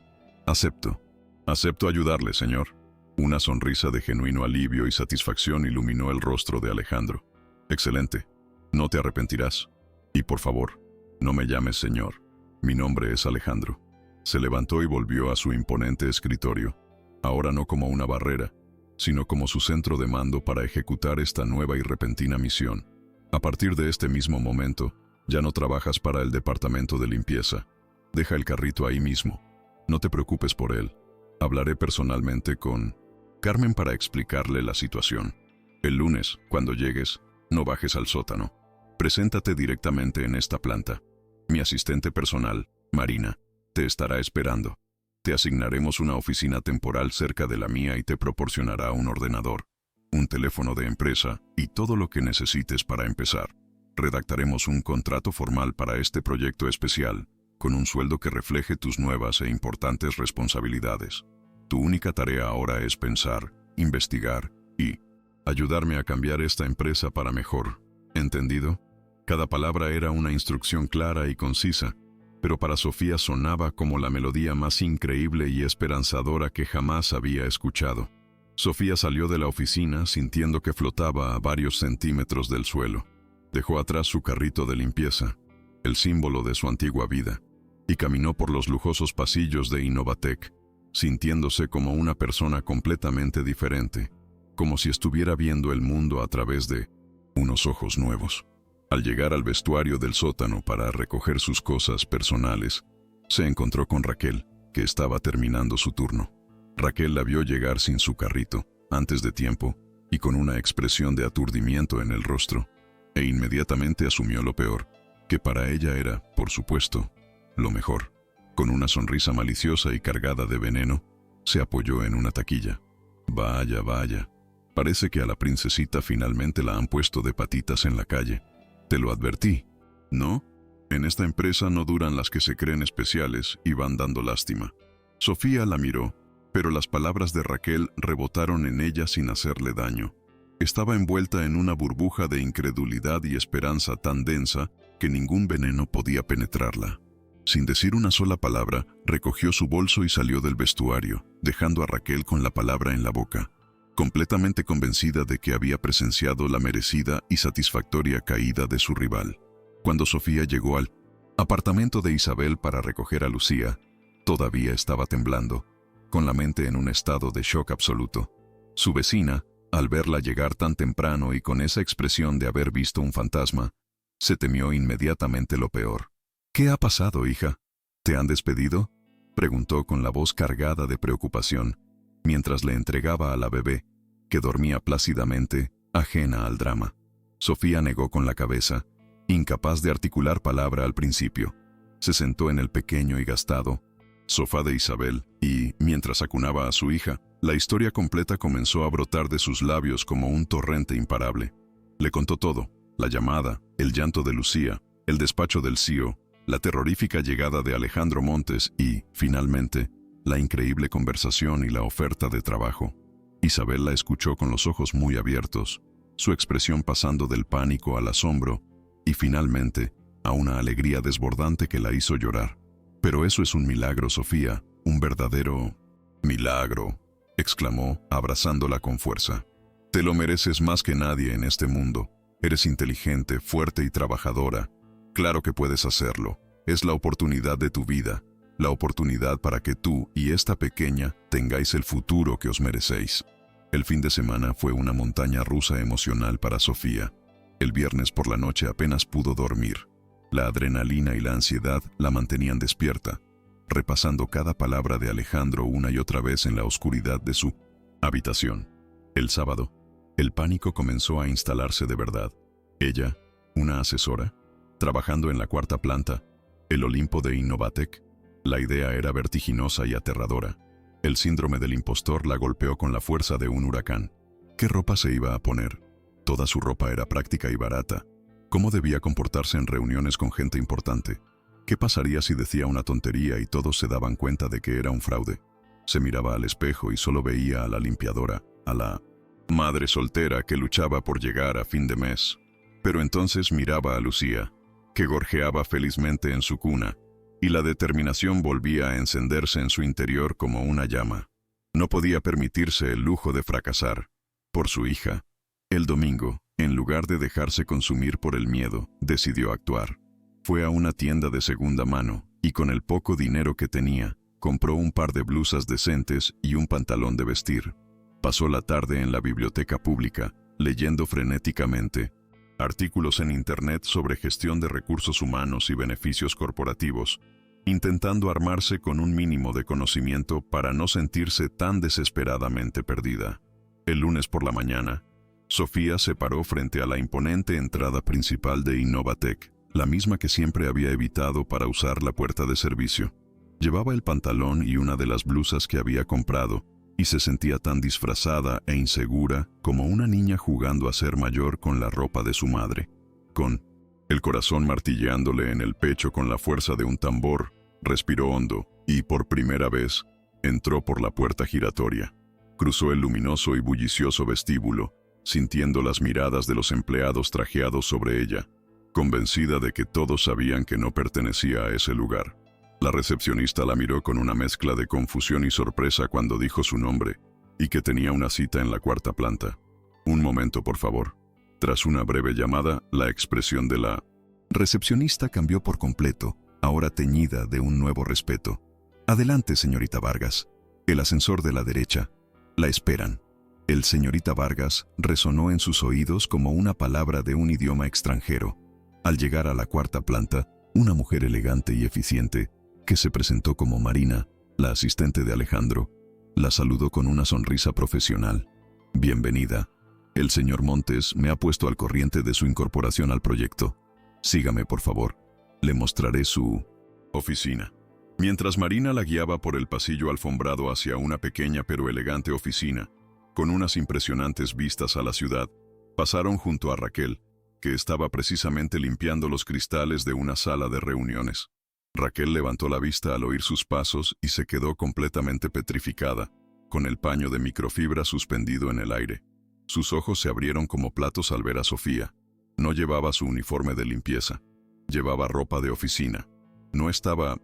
Acepto ayudarle, señor». Una sonrisa de genuino alivio y satisfacción iluminó el rostro de Alejandro. «Excelente. No te arrepentirás. Y por favor, no me llames señor. Mi nombre es Alejandro». Se levantó y volvió a su imponente escritorio, ahora no como una barrera, sino como su centro de mando para ejecutar esta nueva y repentina misión. «A partir de este mismo momento, ya no trabajas para el departamento de limpieza. Deja el carrito ahí mismo. No te preocupes por él. Hablaré personalmente con Carmen para explicarle la situación. El lunes, cuando llegues, no bajes al sótano. Preséntate directamente en esta planta. Mi asistente personal, Marina, te estará esperando. Te asignaremos una oficina temporal cerca de la mía y te proporcionará un ordenador, un teléfono de empresa y todo lo que necesites para empezar. Redactaremos un contrato formal para este proyecto especial, con un sueldo que refleje tus nuevas e importantes responsabilidades. Tu única tarea ahora es pensar, investigar y ayudarme a cambiar esta empresa para mejor. ¿Entendido? Cada palabra era una instrucción clara y concisa, pero para Sofía sonaba como la melodía más increíble y esperanzadora que jamás había escuchado. Sofía salió de la oficina sintiendo que flotaba a varios centímetros del suelo. Dejó atrás su carrito de limpieza, el símbolo de su antigua vida, y caminó por los lujosos pasillos de Innovatec, sintiéndose como una persona completamente diferente, como si estuviera viendo el mundo a través de unos ojos nuevos. Al llegar al vestuario del sótano para recoger sus cosas personales, se encontró con Raquel, que estaba terminando su turno. Raquel la vio llegar sin su carrito, antes de tiempo, y con una expresión de aturdimiento en el rostro, e inmediatamente asumió lo peor, que para ella era, por supuesto, lo mejor. Con una sonrisa maliciosa y cargada de veneno, se apoyó en una taquilla. Vaya, vaya, parece que a la princesita finalmente la han puesto de patitas en la calle. Te lo advertí, ¿no? En esta empresa no duran las que se creen especiales y van dando lástima. Sofía la miró, pero las palabras de Raquel rebotaron en ella sin hacerle daño. Estaba envuelta en una burbuja de incredulidad y esperanza tan densa que ningún veneno podía penetrarla. Sin decir una sola palabra, recogió su bolso y salió del vestuario, dejando a Raquel con la palabra en la boca, completamente convencida de que había presenciado la merecida y satisfactoria caída de su rival. Cuando Sofía llegó al apartamento de Isabel para recoger a Lucía, todavía estaba temblando, con la mente en un estado de shock absoluto. Su vecina, al verla llegar tan temprano y con esa expresión de haber visto un fantasma, se temió inmediatamente lo peor. «¿Qué ha pasado, hija? ¿Te han despedido?», preguntó con la voz cargada de preocupación, mientras le entregaba a la bebé, que dormía plácidamente, ajena al drama. Sofía negó con la cabeza, incapaz de articular palabra al principio. Se sentó en el pequeño y gastado sofá de Isabel y, mientras acunaba a su hija, la historia completa comenzó a brotar de sus labios como un torrente imparable. Le contó todo: la llamada, el llanto de Lucía, el despacho del CEO, la terrorífica llegada de Alejandro Montes y, finalmente, la increíble conversación y la oferta de trabajo. Isabel la escuchó con los ojos muy abiertos, su expresión pasando del pánico al asombro y, finalmente, a una alegría desbordante que la hizo llorar. «Pero eso es un milagro, Sofía, un verdadero milagro», exclamó, abrazándola con fuerza. «Te lo mereces más que nadie en este mundo. Eres inteligente, fuerte y trabajadora. Claro que puedes hacerlo. Es la oportunidad de tu vida, la oportunidad para que tú y esta pequeña tengáis el futuro que os merecéis». El fin de semana fue una montaña rusa emocional para Sofía. El viernes por la noche apenas pudo dormir. La adrenalina y la ansiedad la mantenían despierta, repasando cada palabra de Alejandro una y otra vez en la oscuridad de su habitación. El sábado, el pánico comenzó a instalarse de verdad. Ella, una asesora, trabajando en la cuarta planta, el Olimpo de Innovatec. La idea era vertiginosa y aterradora. El síndrome del impostor la golpeó con la fuerza de un huracán. ¿Qué ropa se iba a poner? Toda su ropa era práctica y barata. ¿Cómo debía comportarse en reuniones con gente importante? ¿Qué pasaría si decía una tontería y todos se daban cuenta de que era un fraude? Se miraba al espejo y solo veía a la limpiadora, a la madre soltera que luchaba por llegar a fin de mes. Pero entonces miraba a Lucía, que gorjeaba felizmente en su cuna, y la determinación volvía a encenderse en su interior como una llama. No podía permitirse el lujo de fracasar. Por su hija. El domingo, en lugar de dejarse consumir por el miedo, decidió actuar. Fue a una tienda de segunda mano, y con el poco dinero que tenía, compró un par de blusas decentes y un pantalón de vestir. Pasó la tarde en la biblioteca pública, leyendo frenéticamente artículos en Internet sobre gestión de recursos humanos y beneficios corporativos, intentando armarse con un mínimo de conocimiento para no sentirse tan desesperadamente perdida. El lunes por la mañana, Sofía se paró frente a la imponente entrada principal de Innovatec, la misma que siempre había evitado para usar la puerta de servicio. Llevaba el pantalón y una de las blusas que había comprado, y se sentía tan disfrazada e insegura como una niña jugando a ser mayor con la ropa de su madre. Con el corazón martilleándole en el pecho con la fuerza de un tambor, respiró hondo y, por primera vez, entró por la puerta giratoria. Cruzó el luminoso y bullicioso vestíbulo, sintiendo las miradas de los empleados trajeados sobre ella, convencida de que todos sabían que no pertenecía a ese lugar. La recepcionista la miró con una mezcla de confusión y sorpresa cuando dijo su nombre y que tenía una cita en la 4ª planta. Un momento, por favor. Tras una breve llamada, la expresión de la recepcionista cambió por completo, ahora teñida de un nuevo respeto. Adelante, señorita Vargas. El ascensor de la derecha. La esperan. El señorita Vargas resonó en sus oídos como una palabra de un idioma extranjero. Al llegar a la 4ª planta, una mujer elegante y eficiente, que se presentó como Marina, la asistente de Alejandro, la saludó con una sonrisa profesional. Bienvenida. El señor Montes me ha puesto al corriente de su incorporación al proyecto. Sígame, por favor. Le mostraré su oficina. Mientras Marina la guiaba por el pasillo alfombrado hacia una pequeña pero elegante oficina, con unas impresionantes vistas a la ciudad, pasaron junto a Raquel, que estaba precisamente limpiando los cristales de una sala de reuniones. Raquel levantó la vista al oír sus pasos y se quedó completamente petrificada, con el paño de microfibra suspendido en el aire. Sus ojos se abrieron como platos al ver a Sofía. No llevaba su uniforme de limpieza. Llevaba ropa de oficina. No estaba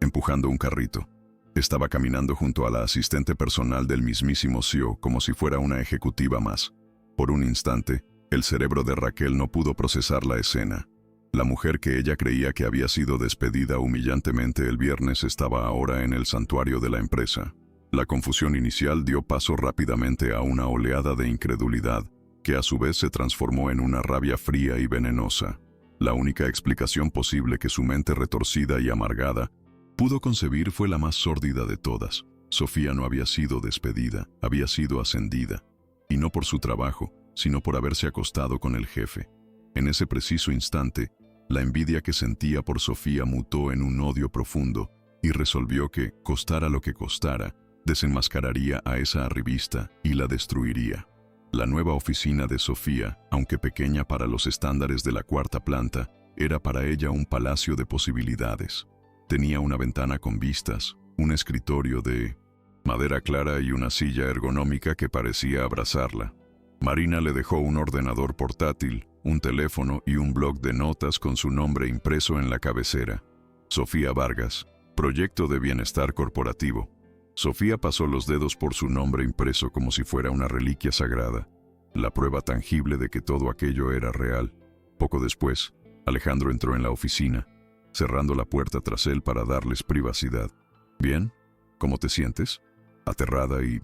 empujando un carrito. Estaba caminando junto a la asistente personal del mismísimo CEO como si fuera una ejecutiva más. Por un instante, el cerebro de Raquel no pudo procesar la escena. La mujer que ella creía que había sido despedida humillantemente el viernes estaba ahora en el santuario de la empresa. La confusión inicial dio paso rápidamente a una oleada de incredulidad, que a su vez se transformó en una rabia fría y venenosa. La única explicación posible que su mente retorcida y amargada pudo concebir fue la más sórdida de todas. Sofía no había sido despedida, había sido ascendida. Y no por su trabajo, sino por haberse acostado con el jefe. En ese preciso instante, la envidia que sentía por Sofía mutó en un odio profundo y resolvió que, costara lo que costara, desenmascararía a esa arribista y la destruiría. La nueva oficina de Sofía, aunque pequeña para los estándares de la 4ª planta, era para ella un palacio de posibilidades. Tenía una ventana con vistas, un escritorio de madera clara y una silla ergonómica que parecía abrazarla. Marina le dejó un ordenador portátil, un teléfono y un bloc de notas con su nombre impreso en la cabecera. Sofía Vargas, Proyecto de Bienestar Corporativo. Sofía pasó los dedos por su nombre impreso como si fuera una reliquia sagrada, la prueba tangible de que todo aquello era real. Poco después, Alejandro entró en la oficina, cerrando la puerta tras él para darles privacidad. «Bien, ¿cómo te sientes?» «Aterrada y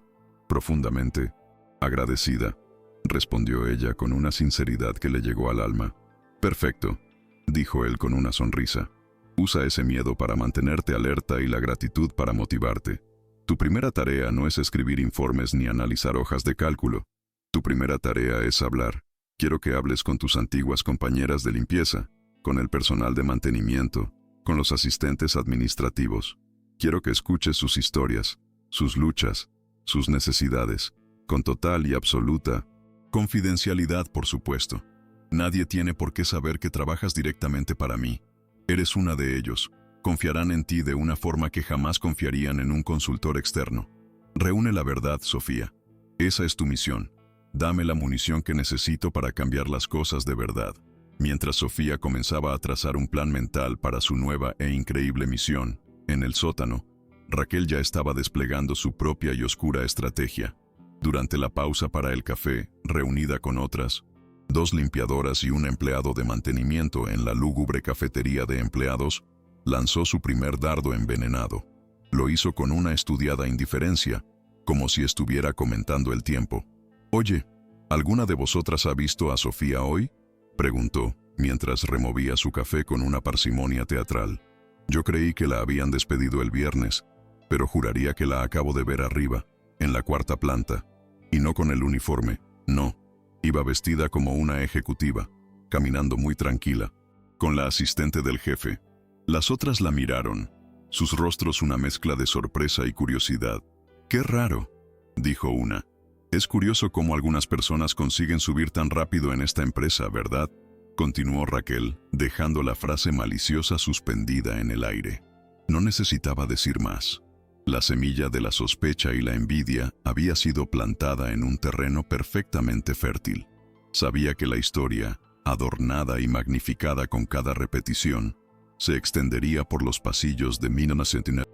profundamente agradecida», respondió ella con una sinceridad que le llegó al alma. «Perfecto», dijo él con una sonrisa. «Usa ese miedo para mantenerte alerta y la gratitud para motivarte. Tu primera tarea no es escribir informes ni analizar hojas de cálculo. Tu primera tarea es hablar. Quiero que hables con tus antiguas compañeras de limpieza, con el personal de mantenimiento, con los asistentes administrativos. Quiero que escuches sus historias, sus luchas, sus necesidades, con total y absoluta confidencialidad, por supuesto. Nadie tiene por qué saber que trabajas directamente para mí. Eres una de ellos. Confiarán en ti de una forma que jamás confiarían en un consultor externo. Reúne la verdad, Sofía. Esa es tu misión. Dame la munición que necesito para cambiar las cosas de verdad». Mientras Sofía comenzaba a trazar un plan mental para su nueva e increíble misión, en el sótano, Raquel ya estaba desplegando su propia y oscura estrategia. Durante la pausa para el café, reunida con otras, 2 limpiadoras y un empleado de mantenimiento en la lúgubre cafetería de empleados, lanzó su primer dardo envenenado. Lo hizo con una estudiada indiferencia, como si estuviera comentando el tiempo. «Oye, ¿alguna de vosotras ha visto a Sofía hoy?», preguntó, mientras removía su café con una parsimonia teatral. Yo creí que la habían despedido el viernes, pero juraría que la acabo de ver arriba, en la cuarta planta. Y no con el uniforme, no. Iba vestida como una ejecutiva, caminando muy tranquila, con la asistente del jefe. Las otras la miraron, sus rostros una mezcla de sorpresa y curiosidad. «Qué raro», dijo una. «Es curioso cómo algunas personas consiguen subir tan rápido en esta empresa, ¿verdad?», continuó Raquel, dejando la frase maliciosa suspendida en el aire. No necesitaba decir más. La semilla de la sospecha y la envidia había sido plantada en un terreno perfectamente fértil. Sabía que la historia, adornada y magnificada con cada repetición, se extendería por los pasillos de Mina Sentinel,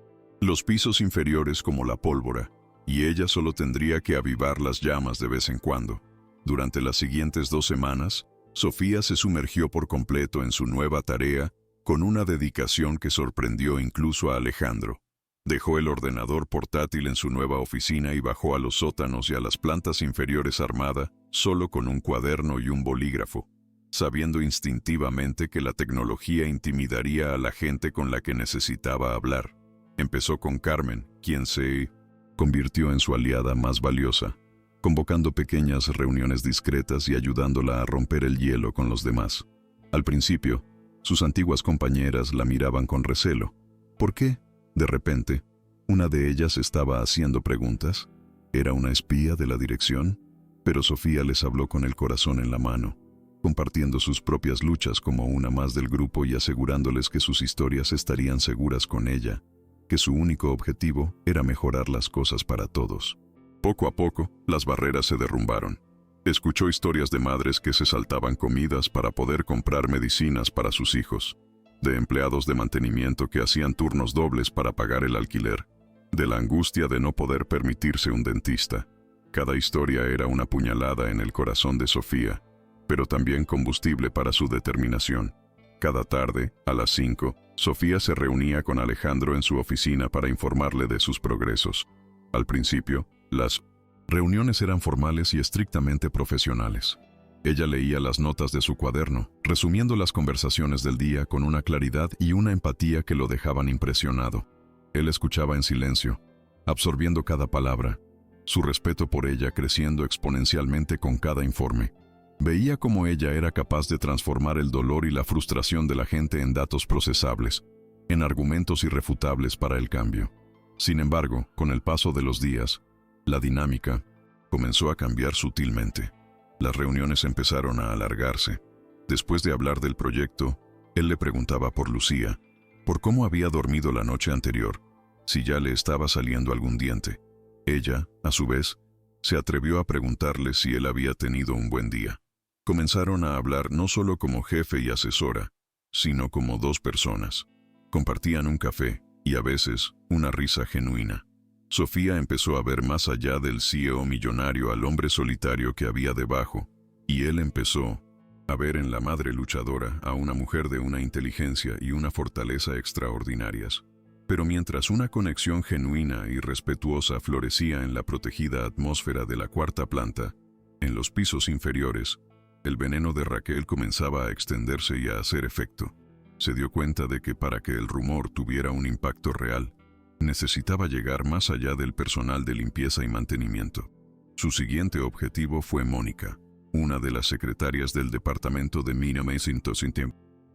los pisos inferiores como la pólvora, y ella solo tendría que avivar las llamas de vez en cuando. Durante las siguientes 2 semanas, Sofía se sumergió por completo en su nueva tarea con una dedicación que sorprendió incluso a Alejandro. Dejó el ordenador portátil en su nueva oficina y bajó a los sótanos y a las plantas inferiores armada, solo con un cuaderno y un bolígrafo, sabiendo instintivamente que la tecnología intimidaría a la gente con la que necesitaba hablar. Empezó con Carmen, quien se convirtió en su aliada más valiosa, convocando pequeñas reuniones discretas y ayudándola a romper el hielo con los demás. Al principio, sus antiguas compañeras la miraban con recelo. ¿Por qué? De repente, una de ellas estaba haciendo preguntas. ¿Era una espía de la dirección? Pero Sofía les habló con el corazón en la mano, compartiendo sus propias luchas como una más del grupo y asegurándoles que sus historias estarían seguras con ella, que su único objetivo era mejorar las cosas para todos. Poco a poco, las barreras se derrumbaron. Escuchó historias de madres que se saltaban comidas para poder comprar medicinas para sus hijos, de empleados de mantenimiento que hacían turnos dobles para pagar el alquiler, de la angustia de no poder permitirse un dentista. Cada historia era una puñalada en el corazón de Sofía, pero también combustible para su determinación. Cada tarde, a las 5, Sofía se reunía con Alejandro en su oficina para informarle de sus progresos. Al principio, las reuniones eran formales y estrictamente profesionales. Ella leía las notas de su cuaderno, resumiendo las conversaciones del día con una claridad y una empatía que lo dejaban impresionado. Él escuchaba en silencio, absorbiendo cada palabra, su respeto por ella creciendo exponencialmente con cada informe. Veía cómo ella era capaz de transformar el dolor y la frustración de la gente en datos procesables, en argumentos irrefutables para el cambio. Sin embargo, con el paso de los días, la dinámica comenzó a cambiar sutilmente. Las reuniones empezaron a alargarse. Después de hablar del proyecto, él le preguntaba por Lucía, por cómo había dormido la noche anterior, si ya le estaba saliendo algún diente. Ella, a su vez, se atrevió a preguntarle si él había tenido un buen día. Comenzaron a hablar no solo como jefe y asesora, sino como 2 personas. Compartían un café y a veces una risa genuina. Sofía empezó a ver más allá del CEO millonario al hombre solitario que había debajo, y él empezó a ver en la madre luchadora a una mujer de una inteligencia y una fortaleza extraordinarias. Pero mientras una conexión genuina y respetuosa florecía en la protegida atmósfera de la cuarta planta, en los pisos inferiores, el veneno de Raquel comenzaba a extenderse y a hacer efecto. Se dio cuenta de que para que el rumor tuviera un impacto real, necesitaba llegar más allá del personal de limpieza y mantenimiento. Su siguiente objetivo fue Mónica, una de las secretarias del departamento de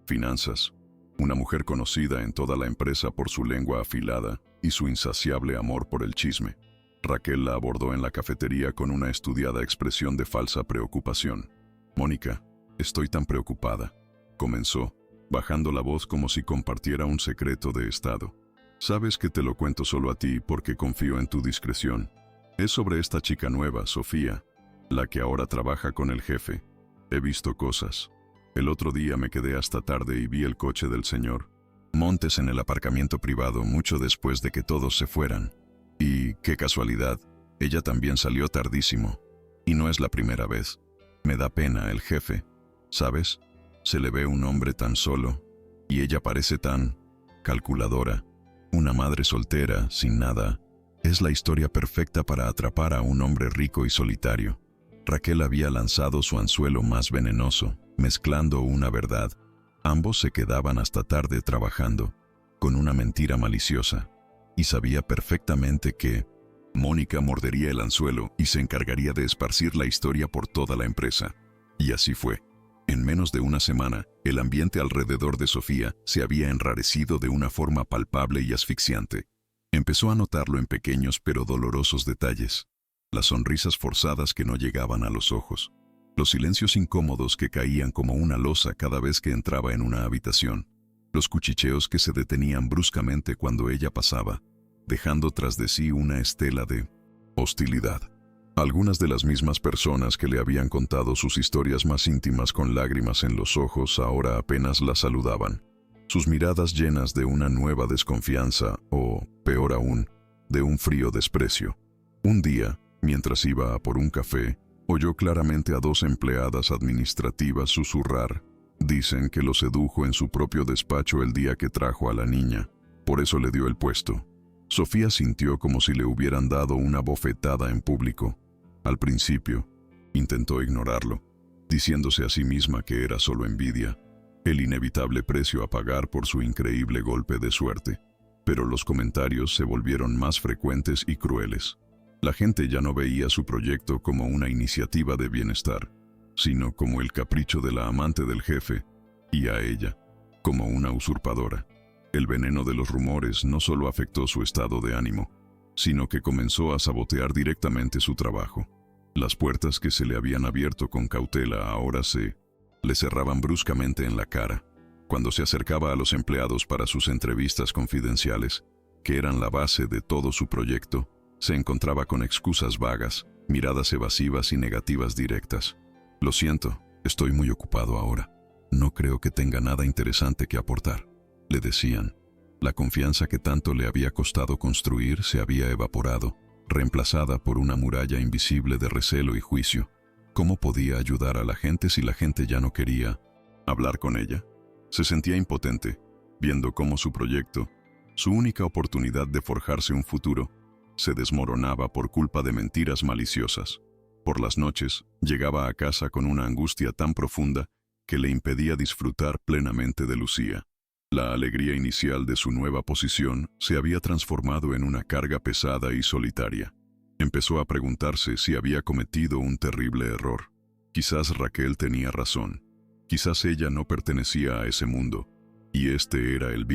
Finanzas, una mujer conocida en toda la empresa por su lengua afilada y su insaciable amor por el chisme. Raquel la abordó en la cafetería con una estudiada expresión de falsa preocupación. «Mónica, estoy tan preocupada», comenzó, bajando la voz como si compartiera un secreto de estado. «Sabes que te lo cuento solo a ti porque confío en tu discreción. Es sobre esta chica nueva, Sofía, la que ahora trabaja con el jefe. He visto cosas. El otro día me quedé hasta tarde y vi el coche del señor Montes en el aparcamiento privado mucho después de que todos se fueran. Y, qué casualidad, ella también salió tardísimo. Y no es la primera vez. Me da pena el jefe. ¿Sabes? Se le ve un hombre tan solo, y ella parece tan calculadora. Una madre soltera, sin nada. Es la historia perfecta para atrapar a un hombre rico y solitario». Raquel había lanzado su anzuelo más venenoso, mezclando una verdad. Ambos se quedaban hasta tarde trabajando. con una mentira maliciosa, y sabía perfectamente que Mónica mordería el anzuelo y se encargaría de esparcir la historia por toda la empresa. Y así fue. En menos de una semana, el ambiente alrededor de Sofía se había enrarecido de una forma palpable y asfixiante. Empezó a notarlo en pequeños pero dolorosos detalles. Las sonrisas forzadas que no llegaban a los ojos. Los silencios incómodos que caían como una losa cada vez que entraba en una habitación. Los cuchicheos que se detenían bruscamente cuando ella pasaba, dejando tras de sí una estela de hostilidad. Algunas de las mismas personas que le habían contado sus historias más íntimas con lágrimas en los ojos ahora apenas la saludaban, sus miradas llenas de una nueva desconfianza o, peor aún, de un frío desprecio. Un día, mientras iba a por un café, oyó claramente a dos empleadas administrativas susurrar: «Dicen que lo sedujo en su propio despacho el día que trajo a la niña, por eso le dio el puesto». Sofía sintió como si le hubieran dado una bofetada en público. Al principio, intentó ignorarlo, diciéndose a sí misma que era solo envidia, el inevitable precio a pagar por su increíble golpe de suerte. Pero los comentarios se volvieron más frecuentes y crueles. La gente ya no veía su proyecto como una iniciativa de bienestar, sino como el capricho de la amante del jefe, y a ella, como una usurpadora. El veneno de los rumores no solo afectó su estado de ánimo, sino que comenzó a sabotear directamente su trabajo. Las puertas que se le habían abierto con cautela ahora le cerraban bruscamente en la cara. Cuando se acercaba a los empleados para sus entrevistas confidenciales, que eran la base de todo su proyecto, se encontraba con excusas vagas, miradas evasivas y negativas directas. «Lo siento, estoy muy ocupado ahora. No creo que tenga nada interesante que aportar», le decían. La confianza que tanto le había costado construir se había evaporado, reemplazada por una muralla invisible de recelo y juicio. ¿Cómo podía ayudar a la gente si la gente ya no quería hablar con ella? Se sentía impotente, viendo cómo su proyecto, su única oportunidad de forjarse un futuro, se desmoronaba por culpa de mentiras maliciosas. Por las noches, llegaba a casa con una angustia tan profunda que le impedía disfrutar plenamente de Lucía. La alegría inicial de su nueva posición se había transformado en una carga pesada y solitaria. Empezó a preguntarse si había cometido un terrible error. Quizás Raquel tenía razón. Quizás ella no pertenecía a ese mundo, y este era el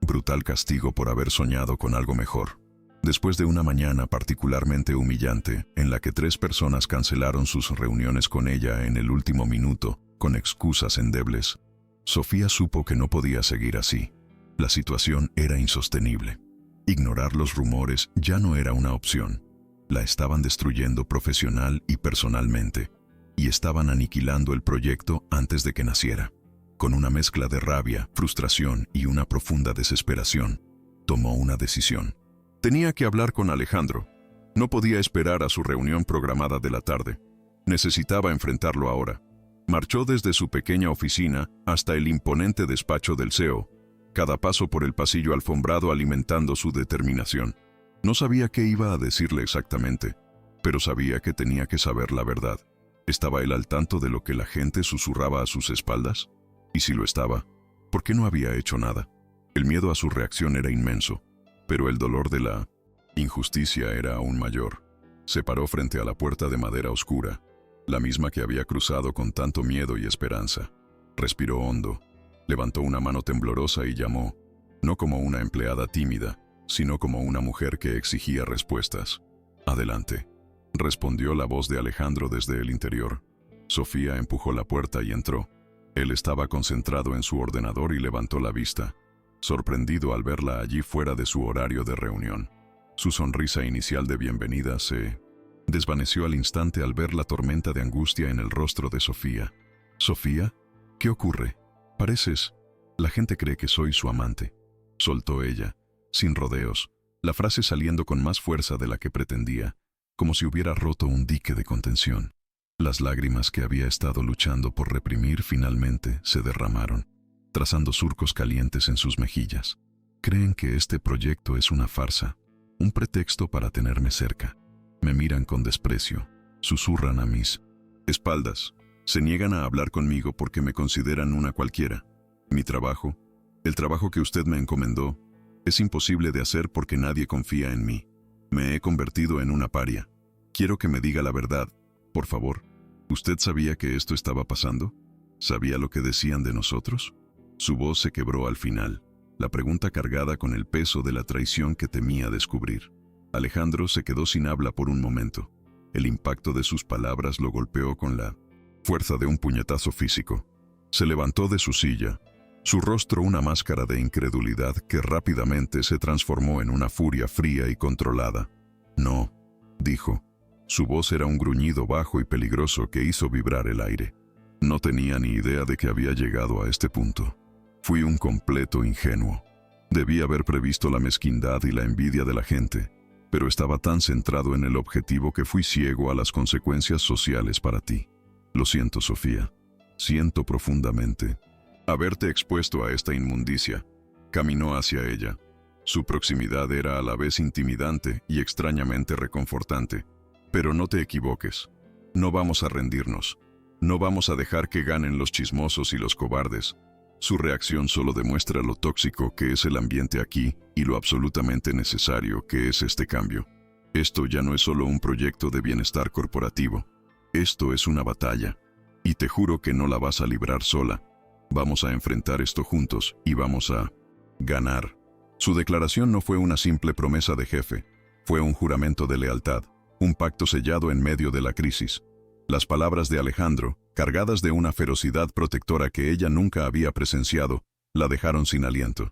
brutal castigo por haber soñado con algo mejor. Después de una mañana particularmente humillante, en la que 3 personas cancelaron sus reuniones con ella en el último minuto, con excusas endebles, Sofía supo que no podía seguir así. La situación era insostenible. Ignorar los rumores ya no era una opción. La estaban destruyendo profesional y personalmente, y estaban aniquilando el proyecto antes de que naciera. Con una mezcla de rabia, frustración y una profunda desesperación, tomó una decisión. Tenía que hablar con Alejandro. No podía esperar a su reunión programada de la tarde. Necesitaba enfrentarlo ahora. Marchó desde su pequeña oficina hasta el imponente despacho del CEO, cada paso por el pasillo alfombrado alimentando su determinación. No sabía qué iba a decirle exactamente, pero sabía que tenía que saber la verdad. ¿Estaba él al tanto de lo que la gente susurraba a sus espaldas? Y si lo estaba, ¿por qué no había hecho nada? El miedo a su reacción era inmenso, pero el dolor de la injusticia era aún mayor. Se paró frente a la puerta de madera oscura, la misma que había cruzado con tanto miedo y esperanza. Respiró hondo, levantó una mano temblorosa y llamó, no como una empleada tímida, sino como una mujer que exigía respuestas. «Adelante», respondió la voz de Alejandro desde el interior. Sofía empujó la puerta y entró. Él estaba concentrado en su ordenador y levantó la vista, sorprendido al verla allí fuera de su horario de reunión. Su sonrisa inicial de bienvenida se desvaneció al instante al ver la tormenta de angustia en el rostro de Sofía. «¿Sofía? ¿Qué ocurre? Pareces...» «La gente cree que soy su amante», soltó ella, sin rodeos, la frase saliendo con más fuerza de la que pretendía, como si hubiera roto un dique de contención. Las lágrimas que había estado luchando por reprimir finalmente se derramaron, trazando surcos calientes en sus mejillas. «Creen que este proyecto es una farsa, un pretexto para tenerme cerca. Me miran con desprecio, susurran a mis espaldas, se niegan a hablar conmigo porque me consideran una cualquiera. Mi trabajo El trabajo que usted me encomendó es imposible de hacer porque nadie confía en mí. Me he convertido en una paria. Quiero que me diga la verdad, por favor. ¿Usted sabía que esto estaba pasando? ¿Sabía lo que decían de nosotros? Su voz se quebró al final, la pregunta cargada con el peso de la traición que temía descubrir. Alejandro se quedó sin habla por un momento. El impacto de sus palabras lo golpeó con la fuerza de un puñetazo físico. Se levantó de su silla, su rostro una máscara de incredulidad que rápidamente se transformó en una furia fría y controlada. No, dijo. Su voz era un gruñido bajo y peligroso que hizo vibrar el aire. No tenía ni idea de que había llegado a este punto. Fui un completo ingenuo. Debí haber previsto la mezquindad y la envidia de la gente, pero estaba tan centrado en el objetivo que fui ciego a las consecuencias sociales para ti. Lo siento, Sofía. Siento profundamente haberte expuesto a esta inmundicia. Caminó hacia ella. Su proximidad era a la vez intimidante y extrañamente reconfortante. Pero no te equivoques. No vamos a rendirnos. No vamos a dejar que ganen los chismosos y los cobardes. Su reacción solo demuestra lo tóxico que es el ambiente aquí y lo absolutamente necesario que es este cambio. Esto ya no es solo un proyecto de bienestar corporativo. Esto es una batalla. Y te juro que no la vas a librar sola. Vamos a enfrentar esto juntos y vamos a ganar. Su declaración no fue una simple promesa de jefe. Fue un juramento de lealtad, un pacto sellado en medio de la crisis. Las palabras de Alejandro, cargadas de una ferocidad protectora que ella nunca había presenciado, la dejaron sin aliento.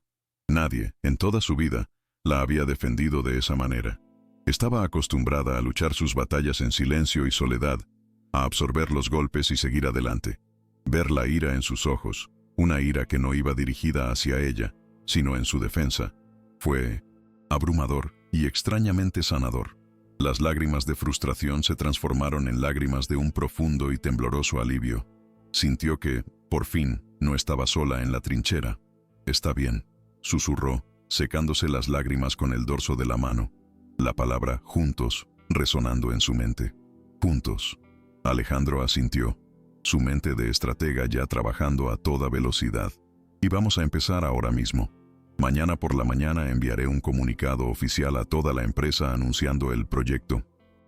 Nadie, en toda su vida, la había defendido de esa manera. Estaba acostumbrada a luchar sus batallas en silencio y soledad, a absorber los golpes y seguir adelante. Ver la ira en sus ojos, una ira que no iba dirigida hacia ella, sino en su defensa, fue abrumador y extrañamente sanador. Las lágrimas de frustración se transformaron en lágrimas de un profundo y tembloroso alivio. Sintió que, por fin, no estaba sola en la trinchera. «Está bien», susurró, secándose las lágrimas con el dorso de la mano. La palabra «juntos» resonando en su mente. «Juntos». Alejandro asintió, su mente de estratega ya trabajando a toda velocidad. «Y vamos a empezar ahora mismo. Mañana por la mañana enviaré un comunicado oficial a toda la empresa anunciando el proyecto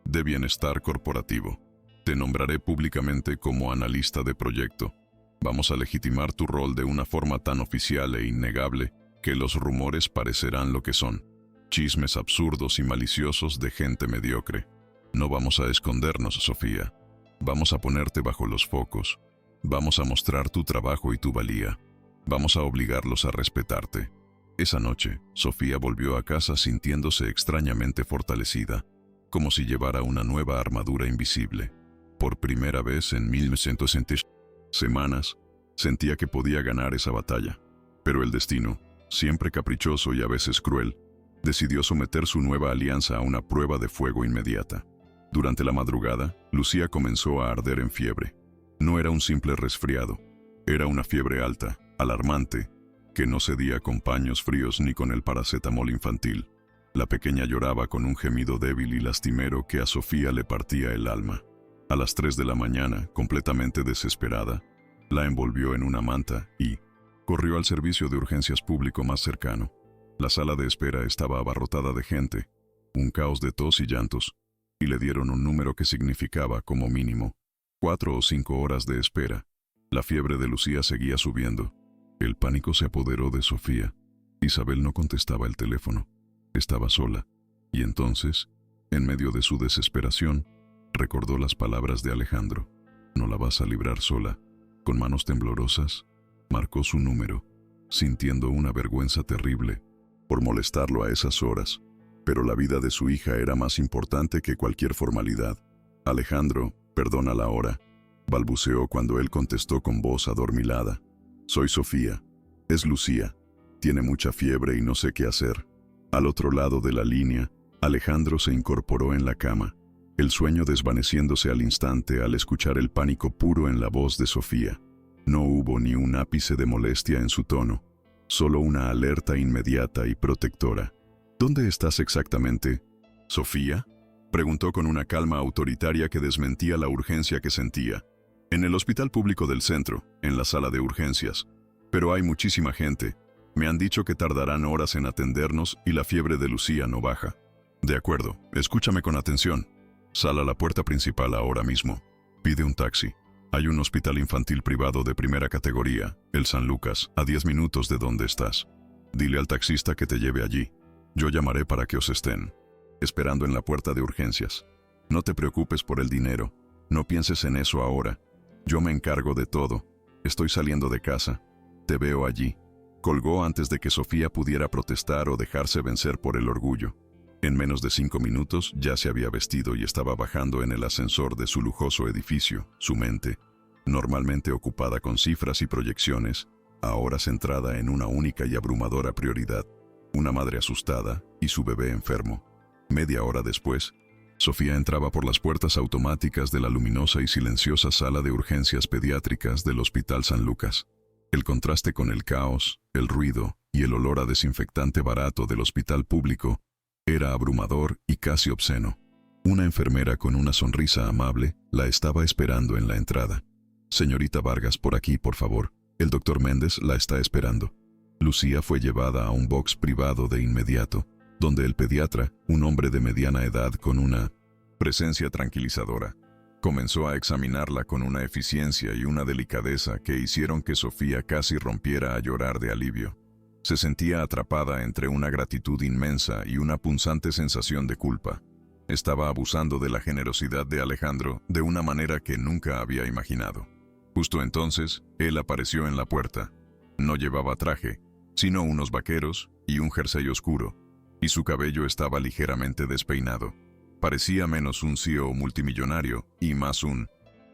de bienestar corporativo. Te nombraré públicamente como analista de proyecto. Vamos a legitimar tu rol de una forma tan oficial e innegable que los rumores parecerán lo que son. Chismes absurdos y maliciosos de gente mediocre. No vamos a escondernos, Sofía. Vamos a ponerte bajo los focos. Vamos a mostrar tu trabajo y tu valía. Vamos a obligarlos a respetarte». Esa noche, Sofía volvió a casa sintiéndose extrañamente fortalecida, como si llevara una nueva armadura invisible. Por primera vez en 1960 semanas, sentía que podía ganar esa batalla. Pero el destino, siempre caprichoso y a veces cruel, decidió someter su nueva alianza a una prueba de fuego inmediata. Durante la madrugada, Lucía comenzó a arder en fiebre. No era un simple resfriado, era una fiebre alta, alarmante, que no cedía con paños fríos ni con el paracetamol infantil. La pequeña lloraba con un gemido débil y lastimero que a Sofía le partía el alma. A las 3 de la mañana, completamente desesperada, la envolvió en una manta y corrió al servicio de urgencias público más cercano. La sala de espera estaba abarrotada de gente, un caos de tos y llantos, y le dieron un número que significaba, como mínimo, 4 o 5 horas de espera. La fiebre de Lucía seguía subiendo. El pánico se apoderó de Sofía. Isabel no contestaba el teléfono. Estaba sola. Y entonces, en medio de su desesperación, recordó las palabras de Alejandro. «No la vas a librar sola». Con manos temblorosas, marcó su número, sintiendo una vergüenza terrible por molestarlo a esas horas. Pero la vida de su hija era más importante que cualquier formalidad. «Alejandro, perdona la hora», balbuceó cuando él contestó con voz adormilada. «Soy Sofía. Es Lucía. Tiene mucha fiebre y no sé qué hacer». Al otro lado de la línea, Alejandro se incorporó en la cama, el sueño desvaneciéndose al instante al escuchar el pánico puro en la voz de Sofía. No hubo ni un ápice de molestia en su tono, solo una alerta inmediata y protectora. «¿Dónde estás exactamente, Sofía?», preguntó con una calma autoritaria que desmentía la urgencia que sentía. «En el hospital público del centro, en la sala de urgencias. Pero hay muchísima gente. Me han dicho que tardarán horas en atendernos y la fiebre de Lucía no baja. De acuerdo, escúchame con atención. Sal a la puerta principal ahora mismo. Pide un taxi. Hay un hospital infantil privado de primera categoría, el San Lucas, a 10 minutos de donde estás. Dile al taxista que te lleve allí. Yo llamaré para que os estén esperando en la puerta de urgencias. No te preocupes por el dinero. No pienses en eso ahora. Yo me encargo de todo. Estoy saliendo de casa. Te veo allí. Colgó antes de que Sofía pudiera protestar o dejarse vencer por el orgullo. En menos de 5 minutos ya se había vestido y estaba bajando en el ascensor de su lujoso edificio. Su mente, normalmente ocupada con cifras y proyecciones, ahora centrada en una única y abrumadora prioridad: una madre asustada y su bebé enfermo. Media hora después, Sofía entraba por las puertas automáticas de la luminosa y silenciosa sala de urgencias pediátricas del Hospital San Lucas. El contraste con el caos, el ruido y el olor a desinfectante barato del hospital público era abrumador y casi obsceno. Una enfermera con una sonrisa amable la estaba esperando en la entrada. «Señorita Vargas, por aquí, por favor. El doctor Méndez la está esperando». Lucía fue llevada a un box privado de inmediato, donde el pediatra, un hombre de mediana edad con una presencia tranquilizadora, comenzó a examinarla con una eficiencia y una delicadeza que hicieron que Sofía casi rompiera a llorar de alivio. Se sentía atrapada entre una gratitud inmensa y una punzante sensación de culpa. Estaba abusando de la generosidad de Alejandro de una manera que nunca había imaginado. Justo entonces, él apareció en la puerta. No llevaba traje, sino unos vaqueros y un jersey oscuro, y su cabello estaba ligeramente despeinado. Parecía menos un CEO multimillonario y más un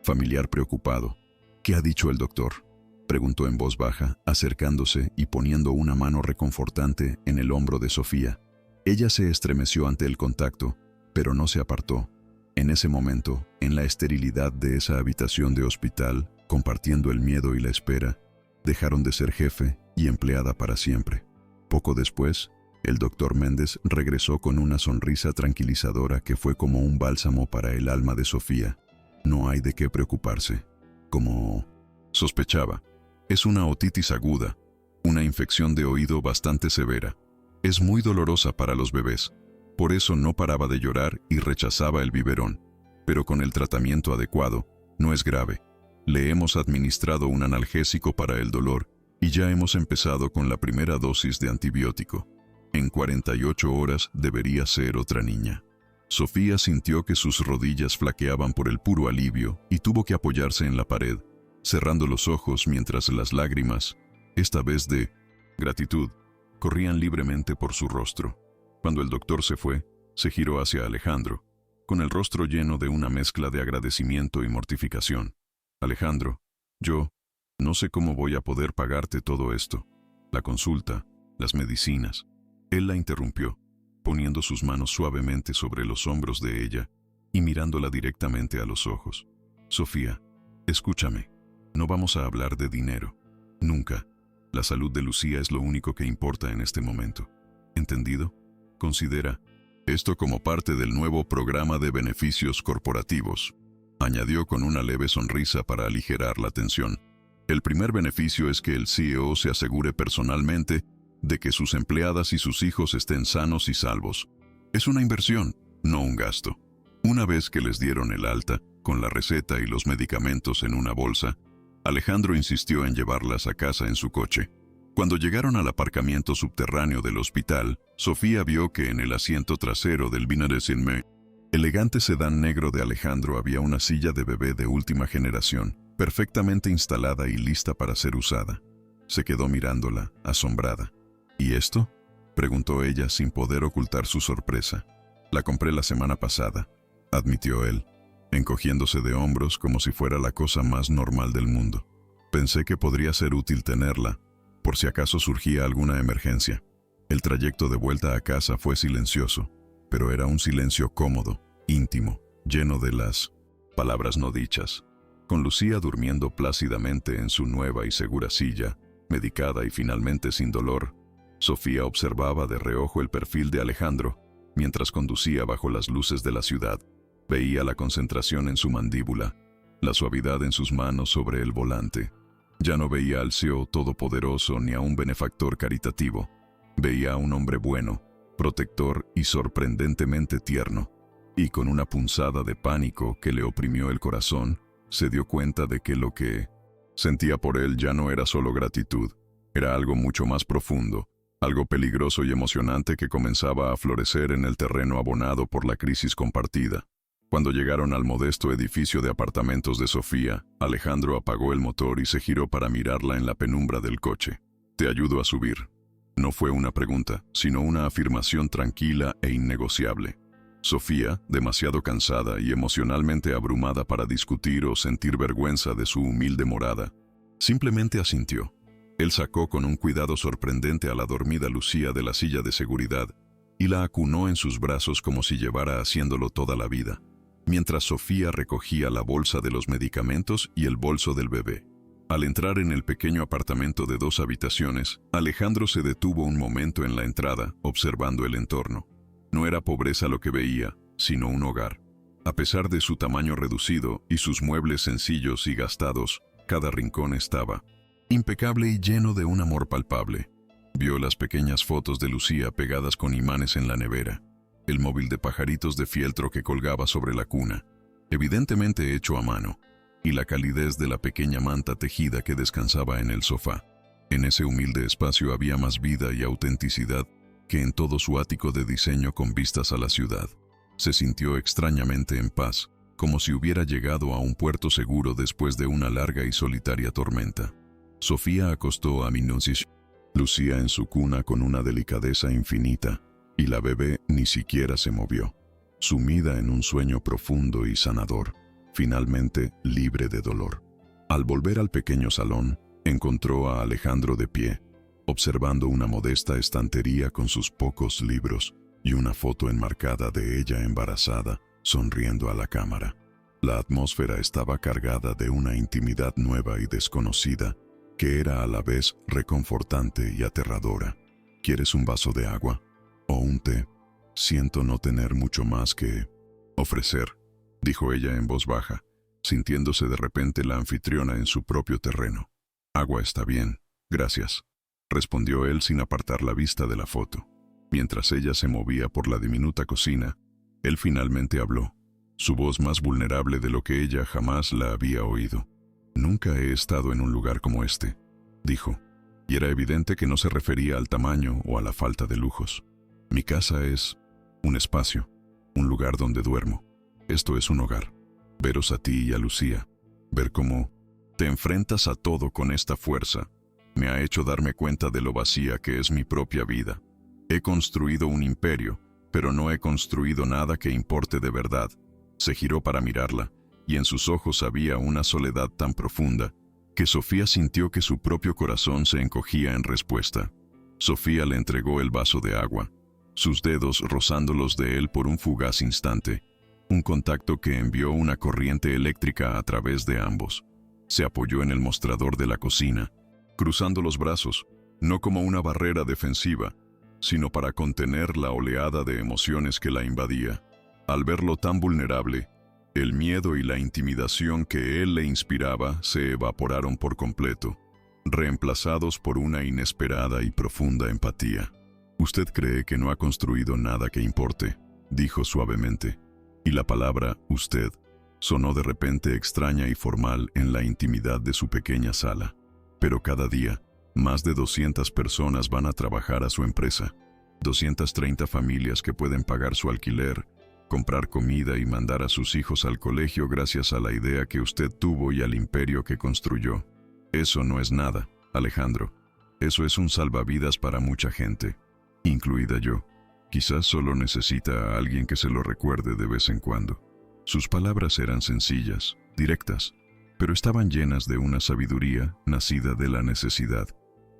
familiar preocupado. «¿Qué ha dicho el doctor?», preguntó en voz baja, acercándose y poniendo una mano reconfortante en el hombro de Sofía. Ella se estremeció ante el contacto, pero no se apartó. En ese momento, en la esterilidad de esa habitación de hospital, compartiendo el miedo y la espera, dejaron de ser jefe y empleada para siempre. Poco después, el doctor Méndez regresó con una sonrisa tranquilizadora que fue como un bálsamo para el alma de Sofía. «No hay de qué preocuparse. Como sospechaba, es una otitis aguda, una infección de oído bastante severa. Es muy dolorosa para los bebés. Por eso no paraba de llorar y rechazaba el biberón. Pero con el tratamiento adecuado, no es grave. Le hemos administrado un analgésico para el dolor y ya hemos empezado con la primera dosis de antibiótico. En 48 horas debería ser otra niña». Sofía sintió que sus rodillas flaqueaban por el puro alivio y tuvo que apoyarse en la pared, cerrando los ojos mientras las lágrimas, esta vez de gratitud, corrían libremente por su rostro. Cuando el doctor se fue, se giró hacia Alejandro, con el rostro lleno de una mezcla de agradecimiento y mortificación. «Alejandro, yo no sé cómo voy a poder pagarte todo esto. La consulta, las medicinas». Él la interrumpió, poniendo sus manos suavemente sobre los hombros de ella y mirándola directamente a los ojos. «Sofía, escúchame. No vamos a hablar de dinero. Nunca. La salud de Lucía es lo único que importa en este momento. ¿Entendido? Considera esto como parte del nuevo programa de beneficios corporativos», añadió con una leve sonrisa para aligerar la tensión. «El primer beneficio es que el CEO se asegure personalmente de que sus empleadas y sus hijos estén sanos y salvos. Es una inversión, no un gasto. Una vez que les dieron el alta, con la receta y los medicamentos en una bolsa, Alejandro insistió en llevarlas a casa en su coche. Cuando llegaron al aparcamiento subterráneo del hospital, Sofía vio que en el asiento trasero del Vinare-Sinme, elegante sedán negro de Alejandro, había una silla de bebé de última generación, perfectamente instalada y lista para ser usada. Se quedó mirándola, asombrada. «¿Y esto?», preguntó ella sin poder ocultar su sorpresa. «La compré la semana pasada», admitió él, encogiéndose de hombros como si fuera la cosa más normal del mundo. «Pensé que podría ser útil tenerla, por si acaso surgía alguna emergencia». El trayecto de vuelta a casa fue silencioso, pero era un silencio cómodo, íntimo, lleno de las palabras no dichas. Con Lucía durmiendo plácidamente en su nueva y segura silla, medicada y finalmente sin dolor, Sofía observaba de reojo el perfil de Alejandro mientras conducía bajo las luces de la ciudad. Veía la concentración en su mandíbula, la suavidad en sus manos sobre el volante. Ya no veía al CEO todopoderoso ni a un benefactor caritativo. Veía a un hombre bueno, protector y sorprendentemente tierno. Y con una punzada de pánico que le oprimió el corazón, se dio cuenta de que lo que sentía por él ya no era solo gratitud, era algo mucho más profundo, algo peligroso y emocionante que comenzaba a florecer en el terreno abonado por la crisis compartida. Cuando llegaron al modesto edificio de apartamentos de Sofía, Alejandro apagó el motor y se giró para mirarla en la penumbra del coche. «Te ayudo a subir». No fue una pregunta, sino una afirmación tranquila e innegociable. Sofía, demasiado cansada y emocionalmente abrumada para discutir o sentir vergüenza de su humilde morada, simplemente asintió. Él sacó con un cuidado sorprendente a la dormida Lucía de la silla de seguridad y la acunó en sus brazos como si llevara haciéndolo toda la vida, mientras Sofía recogía la bolsa de los medicamentos y el bolso del bebé. Al entrar en el pequeño apartamento de 2 habitaciones, Alejandro se detuvo un momento en la entrada, observando el entorno. No era pobreza lo que veía, sino un hogar. A pesar de su tamaño reducido y sus muebles sencillos y gastados, cada rincón estaba impecable y lleno de un amor palpable. Vio las pequeñas fotos de Lucía pegadas con imanes en la nevera, el móvil de pajaritos de fieltro que colgaba sobre la cuna, evidentemente hecho a mano, y la calidez de la pequeña manta tejida que descansaba en el sofá. En ese humilde espacio había más vida y autenticidad que en todo su ático de diseño con vistas a la ciudad. Se sintió extrañamente en paz, como si hubiera llegado a un puerto seguro después de una larga y solitaria tormenta. Sofía acostó a Lucía en su cuna con una delicadeza infinita, y la bebé ni siquiera se movió, sumida en un sueño profundo y sanador, finalmente libre de dolor. Al volver al pequeño salón, encontró a Alejandro de pie, observando una modesta estantería con sus pocos libros y una foto enmarcada de ella embarazada, sonriendo a la cámara. La atmósfera estaba cargada de una intimidad nueva y desconocida, que era a la vez reconfortante y aterradora. ¿Quieres un vaso de agua? ¿O un té? Siento no tener mucho más que ofrecer, dijo ella en voz baja, sintiéndose de repente la anfitriona en su propio terreno. Agua está bien, gracias, respondió él sin apartar la vista de la foto. Mientras ella se movía por la diminuta cocina, él finalmente habló, su voz más vulnerable de lo que ella jamás la había oído. Nunca he estado en un lugar como este, dijo, y era evidente que no se refería al tamaño o a la falta de lujos. Mi casa es un espacio, un lugar donde duermo. Esto es un hogar. Veros a ti y a Lucía, ver cómo te enfrentas a todo con esta fuerza, me ha hecho darme cuenta de lo vacía que es mi propia vida. He construido un imperio, pero no he construido nada que importe de verdad. Se giró para mirarla, y en sus ojos había una soledad tan profunda que Sofía sintió que su propio corazón se encogía en respuesta. Sofía le entregó el vaso de agua, sus dedos rozando los de él por un fugaz instante, un contacto que envió una corriente eléctrica a través de ambos. Se apoyó en el mostrador de la cocina, cruzando los brazos, no como una barrera defensiva, sino para contener la oleada de emociones que la invadía. Al verlo tan vulnerable, el miedo y la intimidación que él le inspiraba se evaporaron por completo, reemplazados por una inesperada y profunda empatía. «Usted cree que no ha construido nada que importe», dijo suavemente, y la palabra «usted» sonó de repente extraña y formal en la intimidad de su pequeña sala. Pero cada día, más de 200 personas van a trabajar a su empresa, 230 familias que pueden pagar su alquiler, comprar comida y mandar a sus hijos al colegio gracias a la idea que usted tuvo y al imperio que construyó. Eso no es nada, Alejandro. Eso es un salvavidas para mucha gente, incluida yo. Quizás solo necesita a alguien que se lo recuerde de vez en cuando. Sus palabras eran sencillas, directas, pero estaban llenas de una sabiduría nacida de la necesidad,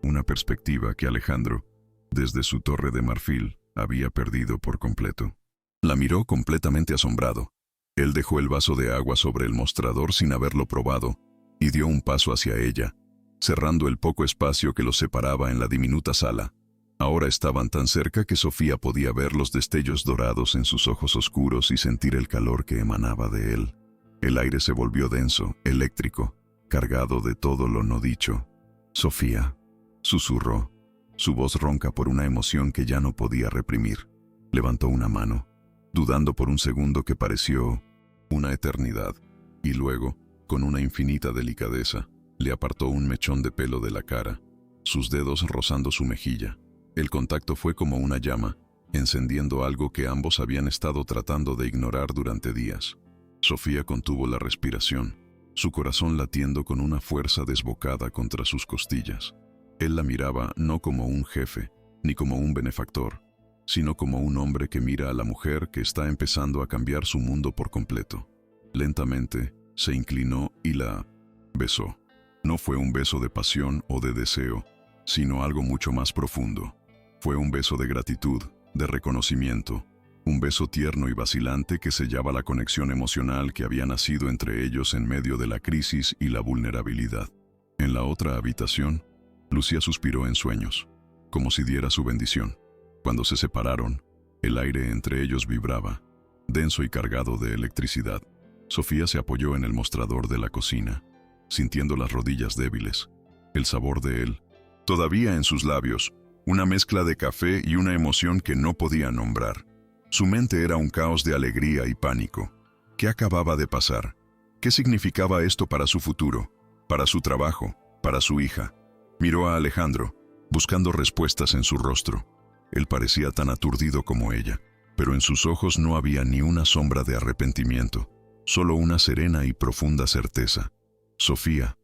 una perspectiva que Alejandro, desde su torre de marfil, había perdido por completo. La miró completamente asombrado. Él dejó el vaso de agua sobre el mostrador sin haberlo probado y dio un paso hacia ella, cerrando el poco espacio que los separaba en la diminuta sala. Ahora estaban tan cerca que Sofía podía ver los destellos dorados en sus ojos oscuros y sentir el calor que emanaba de él. El aire se volvió denso, eléctrico, cargado de todo lo no dicho. «Sofía», susurró, su voz ronca por una emoción que ya no podía reprimir. Levantó una mano, dudando por un segundo que pareció una eternidad, y luego, con una infinita delicadeza, le apartó un mechón de pelo de la cara, sus dedos rozando su mejilla. El contacto fue como una llama, encendiendo algo que ambos habían estado tratando de ignorar durante días. Sofía contuvo la respiración, su corazón latiendo con una fuerza desbocada contra sus costillas. Él la miraba no como un jefe, ni como un benefactor, sino como un hombre que mira a la mujer que está empezando a cambiar su mundo por completo. Lentamente, se inclinó y la besó. No fue un beso de pasión o de deseo, sino algo mucho más profundo. Fue un beso de gratitud, de reconocimiento, un beso tierno y vacilante que sellaba la conexión emocional que había nacido entre ellos en medio de la crisis y la vulnerabilidad. En la otra habitación, Lucía suspiró en sueños, como si diera su bendición. Cuando se separaron, el aire entre ellos vibraba, denso y cargado de electricidad. Sofía se apoyó en el mostrador de la cocina, sintiendo las rodillas débiles. El sabor de él, todavía en sus labios, una mezcla de café y una emoción que no podía nombrar. Su mente era un caos de alegría y pánico. ¿Qué acababa de pasar? ¿Qué significaba esto para su futuro, para su trabajo, para su hija? Miró a Alejandro, buscando respuestas en su rostro. Él parecía tan aturdido como ella, pero en sus ojos no había ni una sombra de arrepentimiento, solo una serena y profunda certeza. «Sofía»,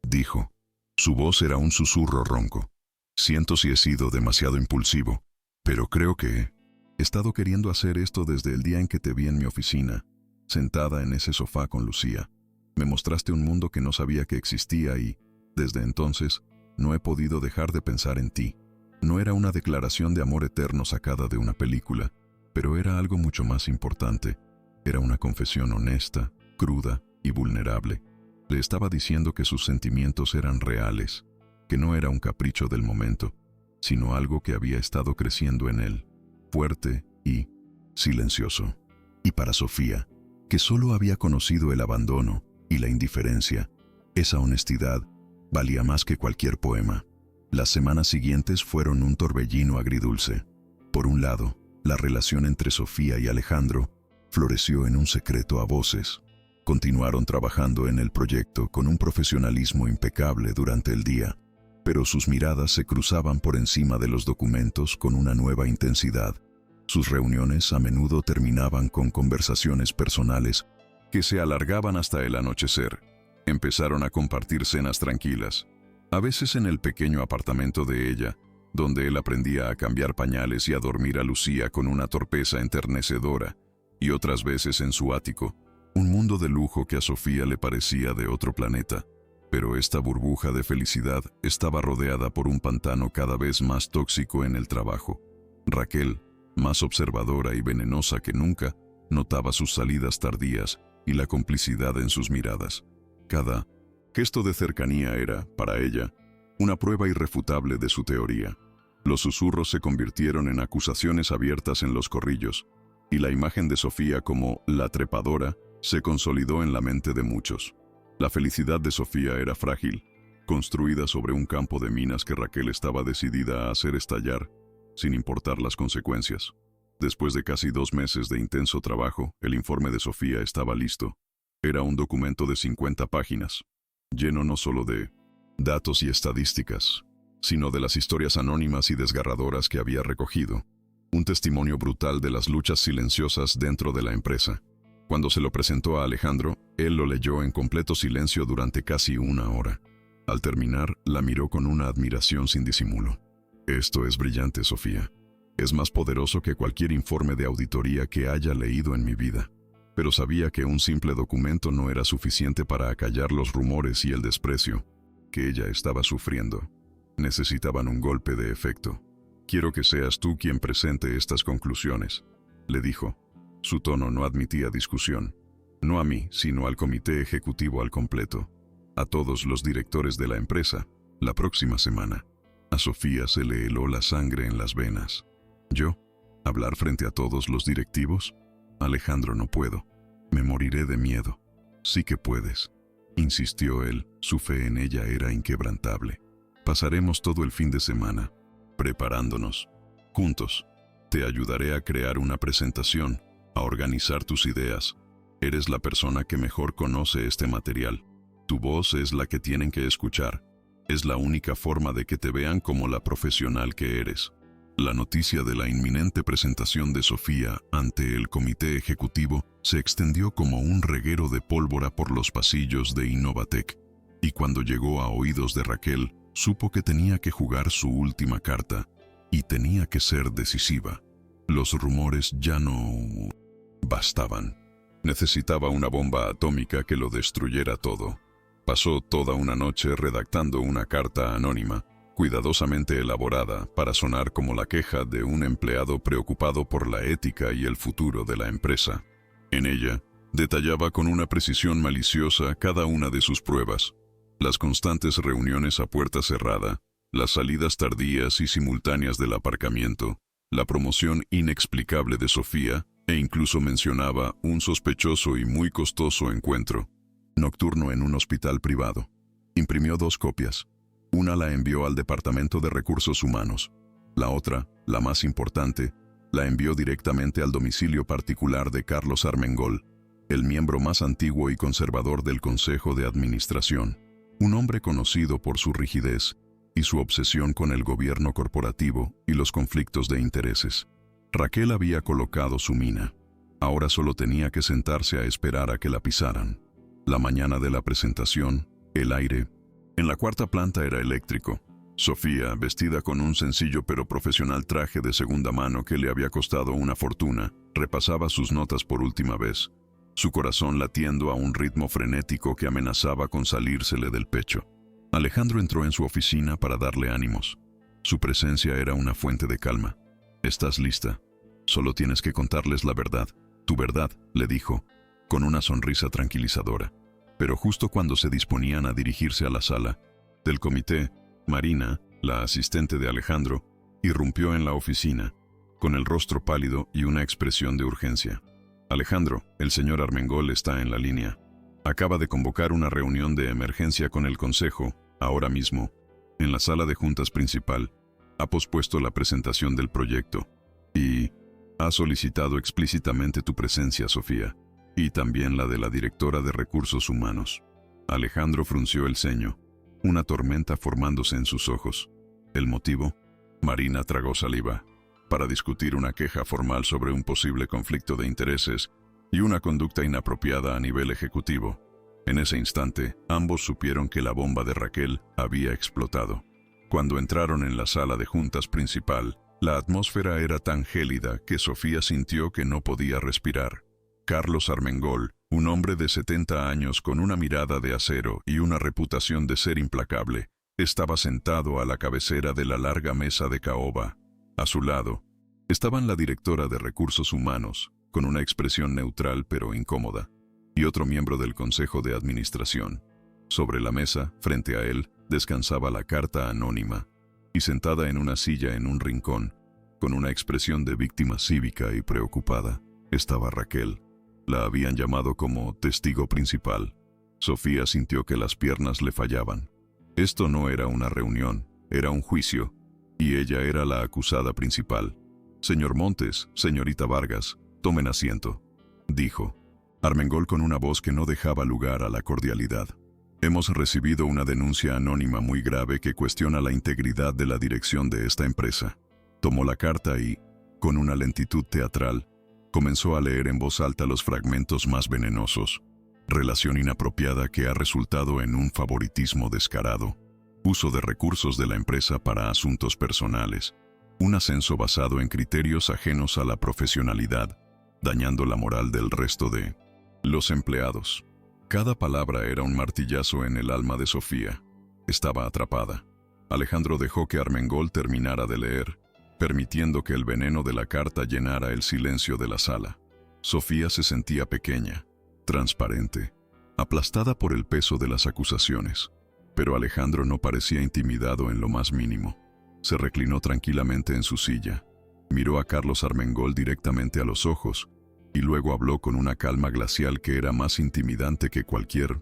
dijo. Su voz era un susurro ronco. «Siento si he sido demasiado impulsivo, pero creo que he estado queriendo hacer esto desde el día en que te vi en mi oficina, sentada en ese sofá con Lucía. Me mostraste un mundo que no sabía que existía y, desde entonces, no he podido dejar de pensar en ti». No era una declaración de amor eterno sacada de una película, pero era algo mucho más importante. Era una confesión honesta, cruda y vulnerable. Le estaba diciendo que sus sentimientos eran reales, que no era un capricho del momento, sino algo que había estado creciendo en él, fuerte y silencioso. Y para Sofía, que solo había conocido el abandono y la indiferencia, esa honestidad valía más que cualquier poema. Las semanas siguientes fueron un torbellino agridulce. Por un lado, la relación entre Sofía y Alejandro floreció en un secreto a voces. Continuaron trabajando en el proyecto con un profesionalismo impecable durante el día, pero sus miradas se cruzaban por encima de los documentos con una nueva intensidad. Sus reuniones a menudo terminaban con conversaciones personales que se alargaban hasta el anochecer. Empezaron a compartir cenas tranquilas, a veces en el pequeño apartamento de ella, donde él aprendía a cambiar pañales y a dormir a Lucía con una torpeza enternecedora, y otras veces en su ático, un mundo de lujo que a Sofía le parecía de otro planeta. Pero esta burbuja de felicidad estaba rodeada por un pantano cada vez más tóxico en el trabajo. Raquel, más observadora y venenosa que nunca, notaba sus salidas tardías y la complicidad en sus miradas. Cada gesto de cercanía era, para ella, una prueba irrefutable de su teoría. Los susurros se convirtieron en acusaciones abiertas en los corrillos, y la imagen de Sofía como la trepadora se consolidó en la mente de muchos. La felicidad de Sofía era frágil, construida sobre un campo de minas que Raquel estaba decidida a hacer estallar, sin importar las consecuencias. Después de casi 2 meses de intenso trabajo, el informe de Sofía estaba listo. Era un documento de 50 páginas, lleno no solo de datos y estadísticas, sino de las historias anónimas y desgarradoras que había recogido. Un testimonio brutal de las luchas silenciosas dentro de la empresa. Cuando se lo presentó a Alejandro, él lo leyó en completo silencio durante casi 1 hora. Al terminar, la miró con una admiración sin disimulo. «Esto es brillante, Sofía. Es más poderoso que cualquier informe de auditoría que haya leído en mi vida». Pero sabía que un simple documento no era suficiente para acallar los rumores y el desprecio que ella estaba sufriendo. Necesitaban un golpe de efecto. «Quiero que seas tú quien presente estas conclusiones», le dijo. Su tono no admitía discusión. No a mí, sino al comité ejecutivo al completo. A todos los directores de la empresa, la próxima semana. A Sofía se le heló la sangre en las venas. ¿Yo? ¿Hablar frente a todos los directivos? Alejandro, no puedo. Me moriré de miedo. Sí que puedes. insistió él. Su fe en ella era inquebrantable. Pasaremos todo el fin de semana preparándonos juntos. Te ayudaré a crear una presentación, a organizar tus ideas. Eres la persona que mejor conoce este material. Tu voz es la que tienen que escuchar. Es la única forma de que te vean como la profesional que eres. La noticia de la inminente presentación de Sofía ante el comité ejecutivo se extendió como un reguero de pólvora por los pasillos de Innovatec, y cuando llegó a oídos de Raquel, supo que tenía que jugar su última carta, y tenía que ser decisiva. Los rumores ya no bastaban. Necesitaba una bomba atómica que lo destruyera todo. Pasó toda una noche redactando una carta anónima, cuidadosamente elaborada para sonar como la queja de un empleado preocupado por la ética y el futuro de la empresa. En ella, detallaba con una precisión maliciosa cada una de sus pruebas: las constantes reuniones a puerta cerrada, las salidas tardías y simultáneas del aparcamiento, la promoción inexplicable de Sofía, e incluso mencionaba un sospechoso y muy costoso encuentro nocturno en un hospital privado. Imprimió 2 copias. Una la envió al Departamento de Recursos Humanos. La otra, la más importante, la envió directamente al domicilio particular de Carlos Armengol, el miembro más antiguo y conservador del Consejo de Administración, un hombre conocido por su rigidez y su obsesión con el gobierno corporativo y los conflictos de intereses. Raquel había colocado su mina. Ahora solo tenía que sentarse a esperar a que la pisaran. La mañana de la presentación, el aire en la 4ª planta era eléctrico. Sofía, vestida con un sencillo pero profesional traje de segunda mano que le había costado una fortuna, repasaba sus notas por última vez, su corazón latiendo a un ritmo frenético que amenazaba con salírsele del pecho. Alejandro entró en su oficina para darle ánimos. Su presencia era una fuente de calma. «Estás lista. Solo tienes que contarles la verdad. Tu verdad», le dijo, con una sonrisa tranquilizadora. Pero justo cuando se disponían a dirigirse a la sala del comité, Marina, la asistente de Alejandro, irrumpió en la oficina, con el rostro pálido y una expresión de urgencia. «Alejandro, el señor Armengol está en la línea. Acaba de convocar una reunión de emergencia con el consejo, ahora mismo, en la sala de juntas principal. Ha pospuesto la presentación del proyecto y ha solicitado explícitamente tu presencia, Sofía, y también la de la directora de Recursos Humanos». Alejandro frunció el ceño, una tormenta formándose en sus ojos. ¿El motivo? Marina tragó saliva. Para discutir una queja formal sobre un posible conflicto de intereses y una conducta inapropiada a nivel ejecutivo. En ese instante, ambos supieron que la bomba de Raquel había explotado. Cuando entraron en la sala de juntas principal, la atmósfera era tan gélida que Sofía sintió que no podía respirar. Carlos Armengol, un hombre de 70 años con una mirada de acero y una reputación de ser implacable, estaba sentado a la cabecera de la larga mesa de caoba. A su lado, estaban la directora de Recursos Humanos, con una expresión neutral pero incómoda, y otro miembro del Consejo de Administración. Sobre la mesa, frente a él, descansaba la carta anónima, y sentada en una silla en un rincón, con una expresión de víctima cívica y preocupada, estaba Raquel. La habían llamado como testigo principal. Sofía sintió que las piernas le fallaban. Esto no era una reunión, era un juicio, y ella era la acusada principal. «Señor Montes, señorita Vargas, tomen asiento», dijo Armengol con una voz que no dejaba lugar a la cordialidad. «Hemos recibido una denuncia anónima muy grave que cuestiona la integridad de la dirección de esta empresa». Tomó la carta y, con una lentitud teatral, comenzó a leer en voz alta los fragmentos más venenosos. Relación inapropiada que ha resultado en un favoritismo descarado. Uso de recursos de la empresa para asuntos personales. Un ascenso basado en criterios ajenos a la profesionalidad, dañando la moral del resto de los empleados. Cada palabra era un martillazo en el alma de Sofía. Estaba atrapada. Alejandro dejó que Armengol terminara de leer, permitiendo que el veneno de la carta llenara el silencio de la sala. Sofía se sentía pequeña, transparente, aplastada por el peso de las acusaciones. Pero Alejandro no parecía intimidado en lo más mínimo. Se reclinó tranquilamente en su silla, miró a Carlos Armengol directamente a los ojos y luego habló con una calma glacial que era más intimidante que cualquier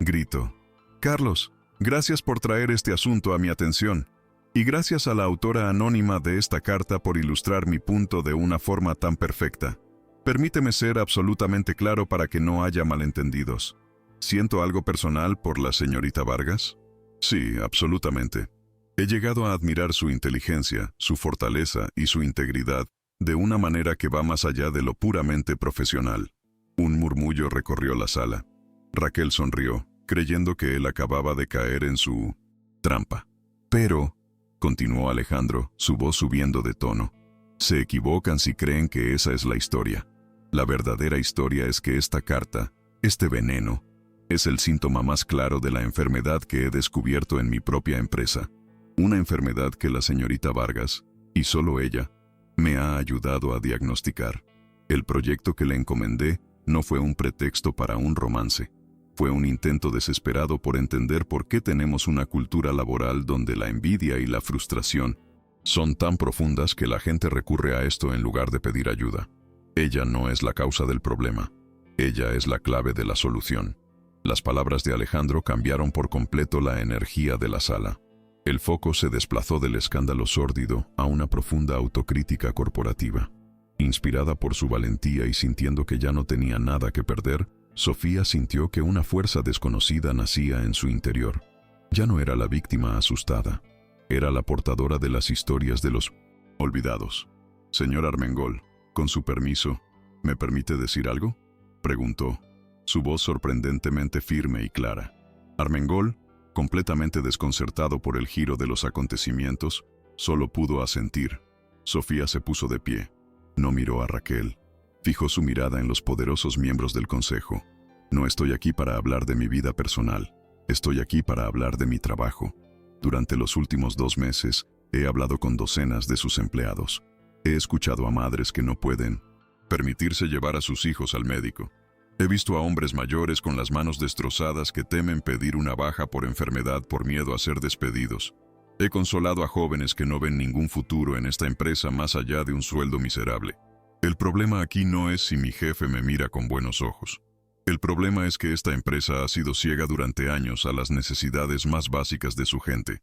Grito. Carlos, gracias por traer este asunto a mi atención. Y gracias a la autora anónima de esta carta por ilustrar mi punto de una forma tan perfecta. Permíteme ser absolutamente claro para que no haya malentendidos. ¿Siento algo personal por la señorita Vargas? Sí, absolutamente. He llegado a admirar su inteligencia, su fortaleza y su integridad de una manera que va más allá de lo puramente profesional. Un murmullo recorrió la sala. Raquel sonrió, creyendo que él acababa de caer en su trampa. Pero, continuó Alejandro, su voz subiendo de tono, se equivocan si creen que esa es la historia. La verdadera historia es que esta carta, este veneno, es el síntoma más claro de la enfermedad que he descubierto en mi propia empresa. Una enfermedad que la señorita Vargas, y solo ella, me ha ayudado a diagnosticar. El proyecto que le encomendé no fue un pretexto para un romance. Fue un intento desesperado por entender por qué tenemos una cultura laboral donde la envidia y la frustración son tan profundas que la gente recurre a esto en lugar de pedir ayuda. Ella no es la causa del problema. Ella es la clave de la solución. Las palabras de Alejandro cambiaron por completo la energía de la sala. El foco se desplazó del escándalo sórdido a una profunda autocrítica corporativa. Inspirada por su valentía y sintiendo que ya no tenía nada que perder, Sofía sintió que una fuerza desconocida nacía en su interior. Ya no era la víctima asustada. Era la portadora de las historias de los olvidados. Señor Armengol, con su permiso, ¿me permite decir algo?, preguntó, su voz sorprendentemente firme y clara. Armengol, completamente desconcertado por el giro de los acontecimientos, solo pudo asentir. Sofía se puso de pie. No miró a Raquel. Fijó su mirada en los poderosos miembros del consejo. No estoy aquí para hablar de mi vida personal. Estoy aquí para hablar de mi trabajo. Durante los últimos 2 meses, he hablado con docenas de sus empleados. He escuchado a madres que no pueden permitirse llevar a sus hijos al médico. He visto a hombres mayores con las manos destrozadas que temen pedir una baja por enfermedad por miedo a ser despedidos. He consolado a jóvenes que no ven ningún futuro en esta empresa más allá de un sueldo miserable. El problema aquí no es si mi jefe me mira con buenos ojos. El problema es que esta empresa ha sido ciega durante años a las necesidades más básicas de su gente.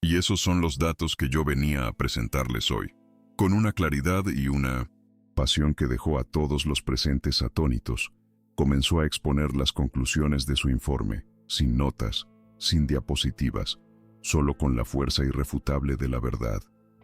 Y esos son los datos que yo venía a presentarles hoy. Con una claridad y una pasión que dejó a todos los presentes atónitos, comenzó a exponer las conclusiones de su informe, sin notas, sin diapositivas, solo con la fuerza irrefutable de la verdad.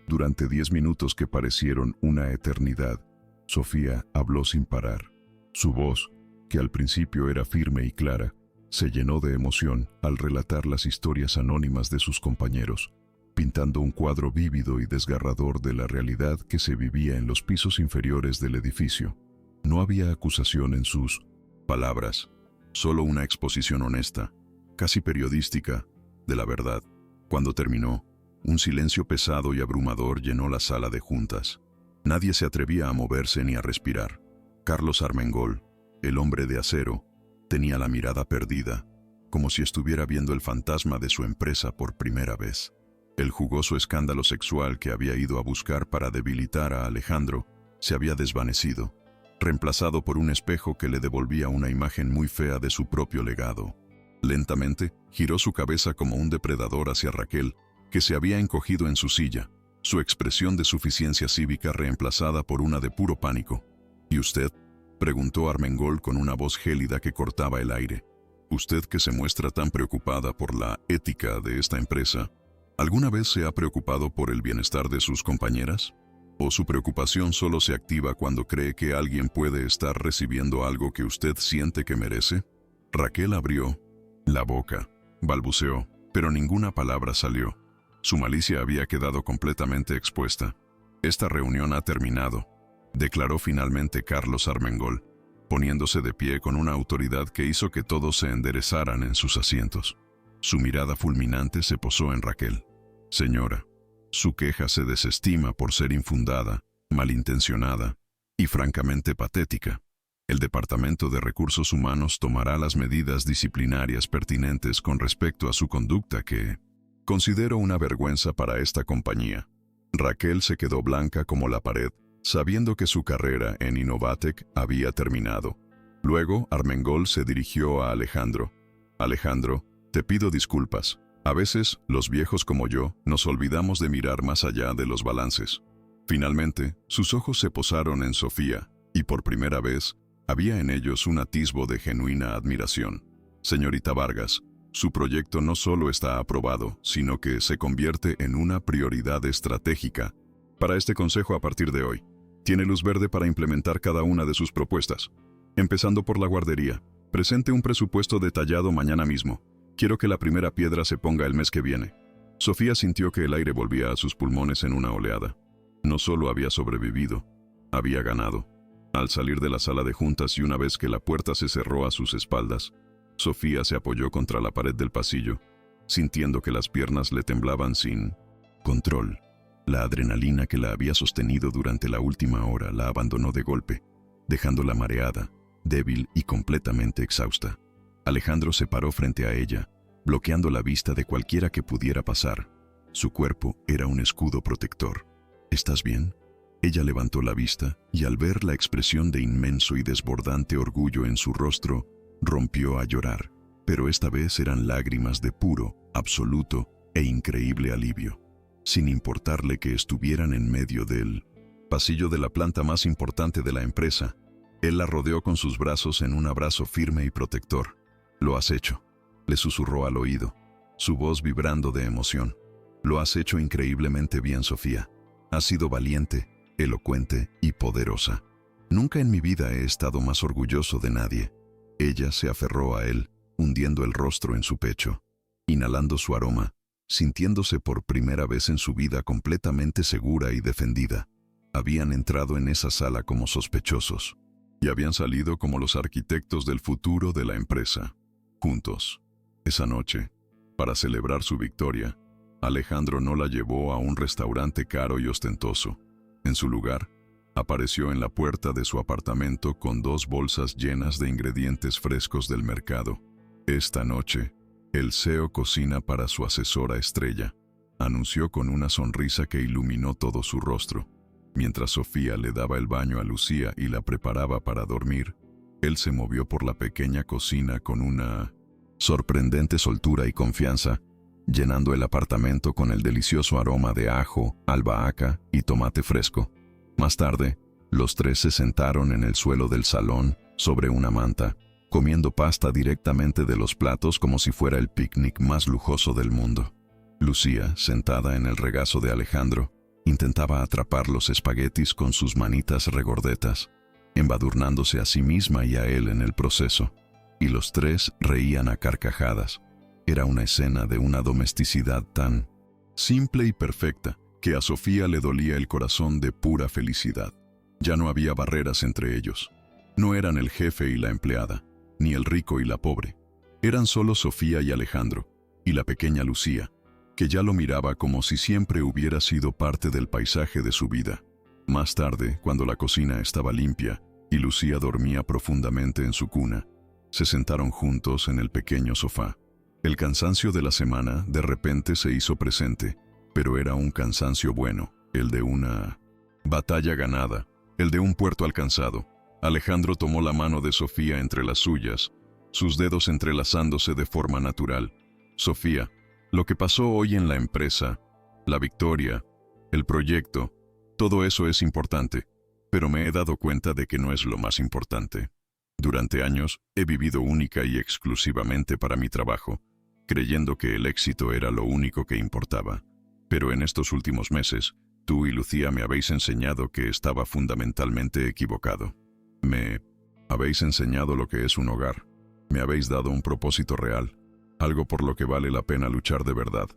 Durante 10 minutos que parecieron una eternidad, Sofía habló sin parar. Su voz, que al principio era firme y clara, se llenó de emoción al relatar las historias anónimas de sus compañeros, pintando un cuadro vívido y desgarrador de la realidad que se vivía en los pisos inferiores del edificio. No había acusación en sus palabras, solo una exposición honesta, casi periodística, de la verdad. Cuando terminó, un silencio pesado y abrumador llenó la sala de juntas. Nadie se atrevía a moverse ni a respirar. Carlos Armengol, el hombre de acero, tenía la mirada perdida, como si estuviera viendo el fantasma de su empresa por primera vez. El jugoso escándalo sexual que había ido a buscar para debilitar a Alejandro se había desvanecido, reemplazado por un espejo que le devolvía una imagen muy fea de su propio legado. Lentamente, giró su cabeza como un depredador hacia Raquel, que se había encogido en su silla, su expresión de suficiencia cívica reemplazada por una de puro pánico. ¿Y usted?, preguntó Armengol con una voz gélida que cortaba el aire. Usted que se muestra tan preocupada por la ética de esta empresa, ¿alguna vez se ha preocupado por el bienestar de sus compañeras? ¿O su preocupación solo se activa cuando cree que alguien puede estar recibiendo algo que usted siente que merece? Raquel abrió la boca, balbuceó, pero ninguna palabra salió. Su malicia había quedado completamente expuesta. Esta reunión ha terminado, declaró finalmente Carlos Armengol, poniéndose de pie con una autoridad que hizo que todos se enderezaran en sus asientos. Su mirada fulminante se posó en Raquel. Señora, su queja se desestima por ser infundada, malintencionada y francamente patética. El Departamento de Recursos Humanos tomará las medidas disciplinarias pertinentes con respecto a su conducta que considero una vergüenza para esta compañía. Raquel se quedó blanca como la pared, sabiendo que su carrera en Innovatec había terminado. Luego, Armengol se dirigió a Alejandro. Alejandro, te pido disculpas. A veces, los viejos como yo, nos olvidamos de mirar más allá de los balances. Finalmente, sus ojos se posaron en Sofía, y por primera vez, había en ellos un atisbo de genuina admiración. Señorita Vargas, su proyecto no solo está aprobado, sino que se convierte en una prioridad estratégica para este consejo a partir de hoy. Tiene luz verde para implementar cada una de sus propuestas. Empezando por la guardería. Presente un presupuesto detallado mañana mismo. Quiero que la primera piedra se ponga el mes que viene. Sofía sintió que el aire volvía a sus pulmones en una oleada. No solo había sobrevivido, había ganado. Al salir de la sala de juntas y una vez que la puerta se cerró a sus espaldas, Sofía se apoyó contra la pared del pasillo, sintiendo que las piernas le temblaban sin control. La adrenalina que la había sostenido durante la última hora la abandonó de golpe, dejándola mareada, débil y completamente exhausta. Alejandro se paró frente a ella, bloqueando la vista de cualquiera que pudiera pasar. Su cuerpo era un escudo protector. ¿Estás bien? Ella levantó la vista y al ver la expresión de inmenso y desbordante orgullo en su rostro, rompió a llorar. Pero esta vez eran lágrimas de puro, absoluto e increíble alivio. Sin importarle que estuvieran en medio del pasillo de la planta más importante de la empresa, él la rodeó con sus brazos en un abrazo firme y protector. «Lo has hecho», le susurró al oído, su voz vibrando de emoción. «Lo has hecho increíblemente bien, Sofía. Has sido valiente, elocuente y poderosa. Nunca en mi vida he estado más orgulloso de nadie». Ella se aferró a él, hundiendo el rostro en su pecho, inhalando su aroma, sintiéndose por primera vez en su vida completamente segura y defendida. Habían entrado en esa sala como sospechosos, y habían salido como los arquitectos del futuro de la empresa. Juntos. Esa noche, para celebrar su victoria, Alejandro no la llevó a un restaurante caro y ostentoso. En su lugar, apareció en la puerta de su apartamento con 2 bolsas llenas de ingredientes frescos del mercado. Esta noche, el CEO cocina para su asesora estrella, anunció con una sonrisa que iluminó todo su rostro. Mientras Sofía le daba el baño a Lucía y la preparaba para dormir, él se movió por la pequeña cocina con una sorprendente soltura y confianza, llenando el apartamento con el delicioso aroma de ajo, albahaca y tomate fresco. Más tarde, los 3 se sentaron en el suelo del salón, sobre una manta, comiendo pasta directamente de los platos como si fuera el picnic más lujoso del mundo. Lucía, sentada en el regazo de Alejandro, intentaba atrapar los espaguetis con sus manitas regordetas, embadurnándose a sí misma y a él en el proceso, y los 3 reían a carcajadas. Era una escena de una domesticidad tan simple y perfecta que a Sofía le dolía el corazón de pura felicidad. Ya no había barreras entre ellos. No eran el jefe y la empleada, ni el rico y la pobre. Eran solo Sofía y Alejandro, y la pequeña Lucía, que ya lo miraba como si siempre hubiera sido parte del paisaje de su vida. Más tarde, cuando la cocina estaba limpia y Lucía dormía profundamente en su cuna, se sentaron juntos en el pequeño sofá. El cansancio de la semana de repente se hizo presente, pero era un cansancio bueno, el de una batalla ganada, el de un puerto alcanzado. Alejandro tomó la mano de Sofía entre las suyas, sus dedos entrelazándose de forma natural. «Sofía, lo que pasó hoy en la empresa, la victoria, el proyecto, todo eso es importante, pero me he dado cuenta de que no es lo más importante. Durante años he vivido única y exclusivamente para mi trabajo, creyendo que el éxito era lo único que importaba. Pero en estos últimos meses, tú y Lucía me habéis enseñado que estaba fundamentalmente equivocado. Me habéis enseñado lo que es un hogar. Me habéis dado un propósito real, algo por lo que vale la pena luchar de verdad».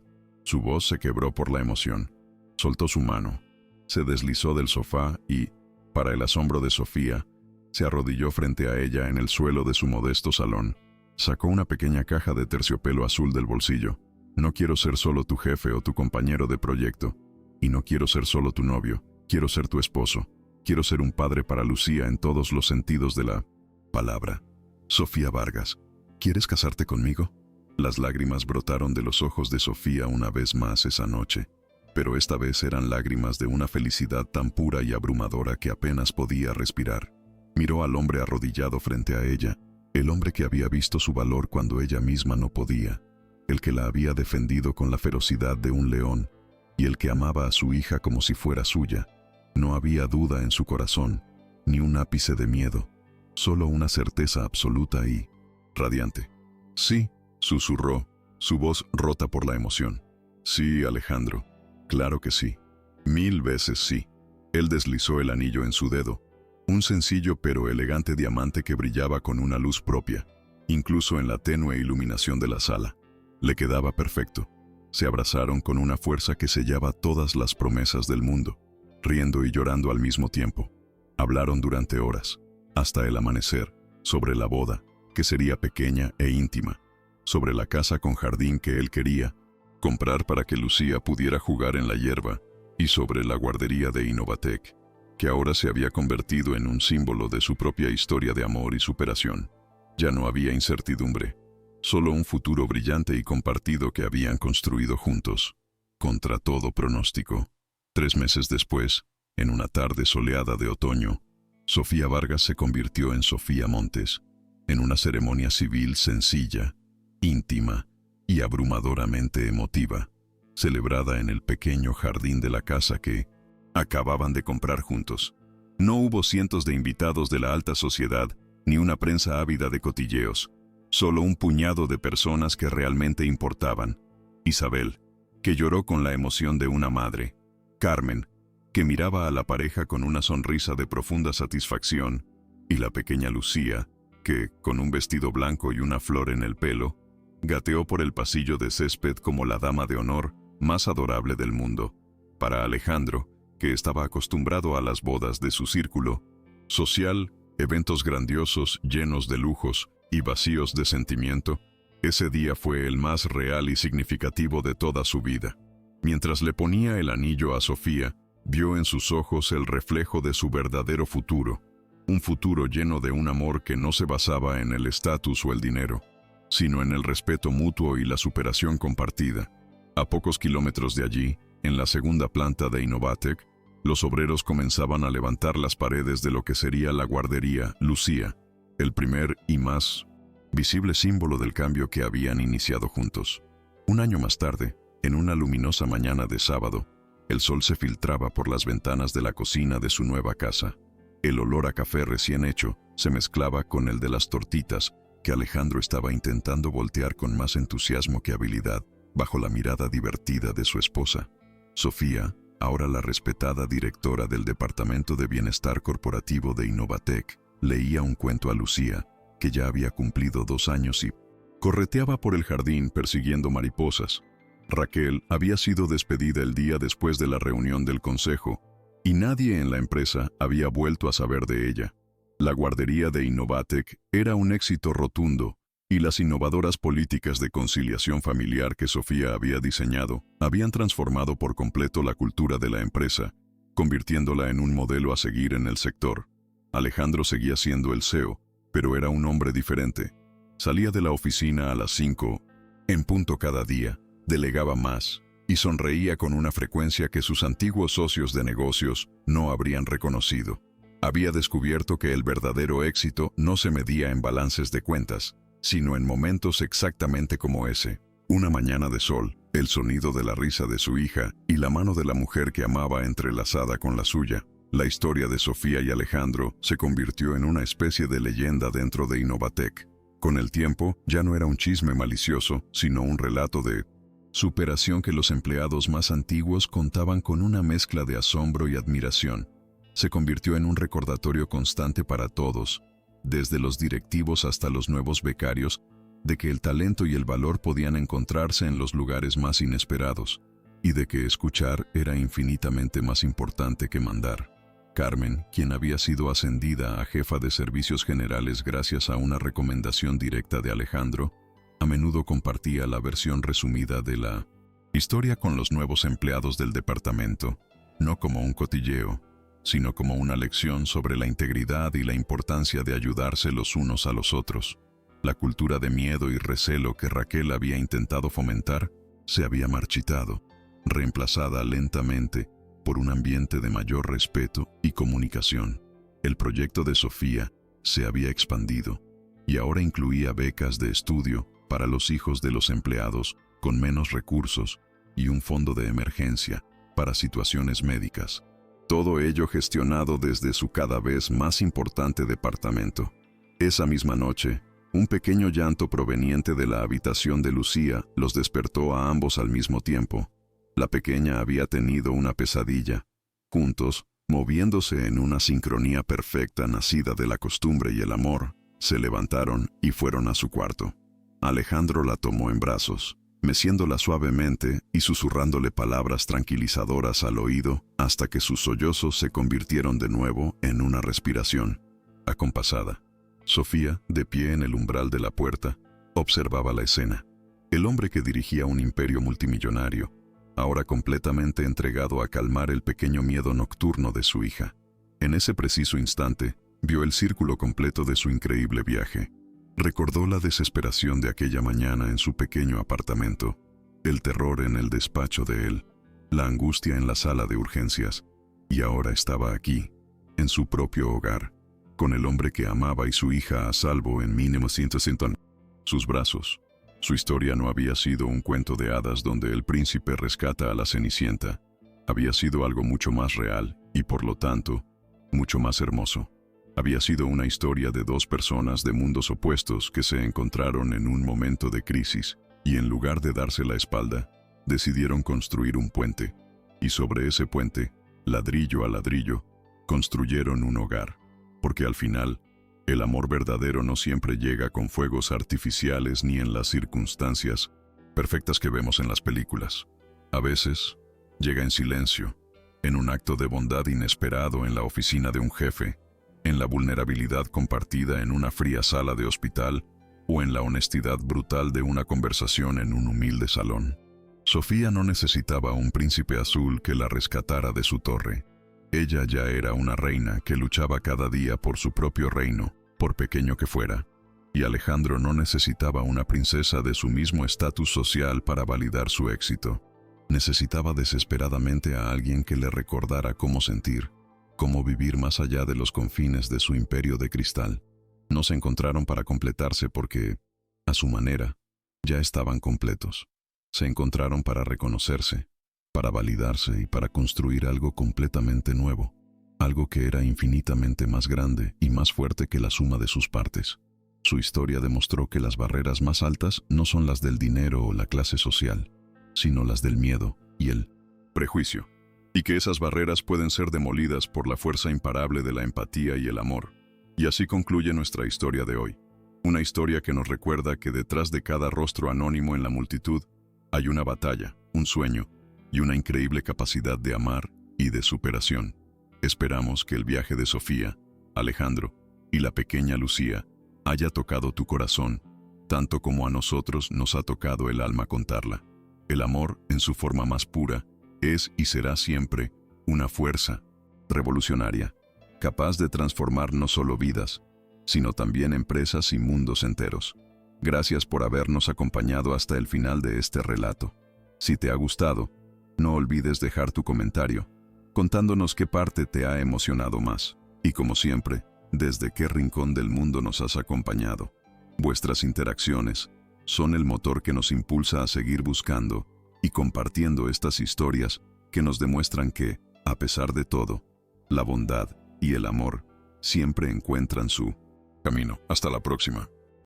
Su voz se quebró por la emoción. Soltó su mano, se deslizó del sofá y, para el asombro de Sofía, se arrodilló frente a ella en el suelo de su modesto salón. Sacó una pequeña caja de terciopelo azul del bolsillo. «No quiero ser solo tu jefe o tu compañero de proyecto. Y no quiero ser solo tu novio. Quiero ser tu esposo. Quiero ser un padre para Lucía en todos los sentidos de la palabra. Sofía Vargas, ¿quieres casarte conmigo?» Las lágrimas brotaron de los ojos de Sofía una vez más esa noche, pero esta vez eran lágrimas de una felicidad tan pura y abrumadora que apenas podía respirar. Miró al hombre arrodillado frente a ella. el hombre que había visto su valor cuando ella misma no podía, el que la había defendido con la ferocidad de un león y el que amaba a su hija como si fuera suya. No había duda en su corazón, ni un ápice de miedo, solo una certeza absoluta y radiante. «Sí», susurró, su voz rota por la emoción. «Sí, Alejandro, claro que sí. 1000 veces sí». Él deslizó el anillo en su dedo, un sencillo pero elegante diamante que brillaba con una luz propia, incluso en la tenue iluminación de la sala. Le quedaba perfecto. Se abrazaron con una fuerza que sellaba todas las promesas del mundo, riendo y llorando al mismo tiempo. Hablaron durante horas, hasta el amanecer, sobre la boda, que sería pequeña e íntima, sobre la casa con jardín que él quería comprar para que Lucía pudiera jugar en la hierba, y sobre la guardería de Innovatec, que ahora se había convertido en un símbolo de su propia historia de amor y superación. Ya no había incertidumbre, solo un futuro brillante y compartido que habían construido juntos, contra todo pronóstico. 3 meses después, en una tarde soleada de otoño, Sofía Vargas se convirtió en Sofía Montes, en una ceremonia civil sencilla, íntima y abrumadoramente emotiva, celebrada en el pequeño jardín de la casa que acababan de comprar juntos. No hubo cientos de invitados de la alta sociedad, ni una prensa ávida de cotilleos, solo un puñado de personas que realmente importaban. Isabel, que lloró con la emoción de una madre; Carmen, que miraba a la pareja con una sonrisa de profunda satisfacción; y la pequeña Lucía, que, con un vestido blanco y una flor en el pelo, gateó por el pasillo de césped como la dama de honor más adorable del mundo. Para Alejandro, que estaba acostumbrado a las bodas de su círculo social, eventos grandiosos, llenos de lujos y vacíos de sentimiento, ese día fue el más real y significativo de toda su vida. Mientras le ponía el anillo a Sofía, vio en sus ojos el reflejo de su verdadero futuro, un futuro lleno de un amor que no se basaba en el estatus o el dinero, sino en el respeto mutuo y la superación compartida. A pocos kilómetros de allí, en la segunda planta de Innovatec, los obreros comenzaban a levantar las paredes de lo que sería la guardería Lucía, el primer y más visible símbolo del cambio que habían iniciado juntos. Un año más tarde, en una luminosa mañana de sábado, el sol se filtraba por las ventanas de la cocina de su nueva casa. El olor a café recién hecho se mezclaba con el de las tortitas que Alejandro estaba intentando voltear con más entusiasmo que habilidad, bajo la mirada divertida de su esposa. Sofía, ahora la respetada directora del Departamento de Bienestar Corporativo de Innovatec, leía un cuento a Lucía, que ya había cumplido 2 años y correteaba por el jardín persiguiendo mariposas. Raquel había sido despedida el día después de la reunión del consejo, y nadie en la empresa había vuelto a saber de ella. La guardería de Innovatec era un éxito rotundo, y las innovadoras políticas de conciliación familiar que Sofía había diseñado habían transformado por completo la cultura de la empresa, convirtiéndola en un modelo a seguir en el sector. Alejandro seguía siendo el CEO, pero era un hombre diferente. Salía de la oficina a las 5 en punto cada día, delegaba más y sonreía con una frecuencia que sus antiguos socios de negocios no habrían reconocido. Había descubierto que el verdadero éxito no se medía en balances de cuentas, sino en momentos exactamente como ese. Una mañana de sol, el sonido de la risa de su hija y la mano de la mujer que amaba entrelazada con la suya. La historia de Sofía y Alejandro se convirtió en una especie de leyenda dentro de Innovatec. Con el tiempo, ya no era un chisme malicioso, sino un relato de superación que los empleados más antiguos contaban con una mezcla de asombro y admiración. Se convirtió en un recordatorio constante para todos, desde los directivos hasta los nuevos becarios, de que el talento y el valor podían encontrarse en los lugares más inesperados, y de que escuchar era infinitamente más importante que mandar. Carmen, quien había sido ascendida a jefa de servicios generales gracias a una recomendación directa de Alejandro, a menudo compartía la versión resumida de la historia con los nuevos empleados del departamento, no como un cotilleo, sino como una lección sobre la integridad y la importancia de ayudarse los unos a los otros. La cultura de miedo y recelo que Raquel había intentado fomentar se había marchitado, reemplazada lentamente por un ambiente de mayor respeto y comunicación. El proyecto de Sofía se había expandido. y ahora incluía becas de estudio para los hijos de los empleados con menos recursos y un fondo de emergencia para situaciones médicas. Todo ello gestionado desde su cada vez más importante departamento. Esa misma noche, un pequeño llanto proveniente de la habitación de Lucía los despertó a ambos al mismo tiempo. La pequeña había tenido una pesadilla. Juntos, moviéndose en una sincronía perfecta nacida de la costumbre y el amor, se levantaron y fueron a su cuarto. Alejandro la tomó en brazos, meciéndola suavemente y susurrándole palabras tranquilizadoras al oído hasta que sus sollozos se convirtieron de nuevo en una respiración acompasada. Sofía, de pie en el umbral de la puerta, observaba la escena. El hombre que dirigía un imperio multimillonario, ahora completamente entregado a calmar el pequeño miedo nocturno de su hija. En ese preciso instante, vio el círculo completo de su increíble viaje. Recordó la desesperación de aquella mañana en su pequeño apartamento, el terror en el despacho de él, la angustia en la sala de urgencias, y ahora estaba aquí, en su propio hogar, con el hombre que amaba y su hija a salvo en 1960. Sus brazos. Su historia no había sido un cuento de hadas donde el príncipe rescata a la Cenicienta. Había sido algo mucho más real y, por lo tanto, mucho más hermoso. Había sido una historia de dos personas de mundos opuestos que se encontraron en un momento de crisis y, en lugar de darse la espalda, decidieron construir un puente. Y sobre ese puente, ladrillo a ladrillo, construyeron un hogar. Porque al final, el amor verdadero no siempre llega con fuegos artificiales ni en las circunstancias perfectas que vemos en las películas. A veces, llega en silencio, en un acto de bondad inesperado en la oficina de un jefe, en la vulnerabilidad compartida en una fría sala de hospital o en la honestidad brutal de una conversación en un humilde salón. Sofía no necesitaba un príncipe azul que la rescatara de su torre. Ella ya era una reina que luchaba cada día por su propio reino, por pequeño que fuera. Y Alejandro no necesitaba una princesa de su mismo estatus social para validar su éxito. Necesitaba desesperadamente a alguien que le recordara cómo sentir, cómo vivir más allá de los confines de su imperio de cristal. No se encontraron para completarse porque, a su manera, ya estaban completos. Se encontraron para reconocerse, para validarse y para construir algo completamente nuevo, algo que era infinitamente más grande y más fuerte que la suma de sus partes. Su historia demostró que las barreras más altas no son las del dinero o la clase social, sino las del miedo y el prejuicio, y que esas barreras pueden ser demolidas por la fuerza imparable de la empatía y el amor. Y así concluye nuestra historia de hoy, una historia que nos recuerda que detrás de cada rostro anónimo en la multitud hay una batalla, un sueño, y una increíble capacidad de amar y de superación. Esperamos que el viaje de Sofía, Alejandro y la pequeña Lucía haya tocado tu corazón, tanto como a nosotros nos ha tocado el alma contarla. El amor, en su forma más pura, es y será siempre una fuerza revolucionaria, capaz de transformar no solo vidas, sino también empresas y mundos enteros. Gracias por habernos acompañado hasta el final de este relato. Si te ha gustado, no olvides dejar tu comentario, contándonos qué parte te ha emocionado más, y como siempre, desde qué rincón del mundo nos has acompañado. Vuestras interacciones son el motor que nos impulsa a seguir buscando y compartiendo estas historias que nos demuestran que, a pesar de todo, la bondad y el amor siempre encuentran su camino. Hasta la próxima.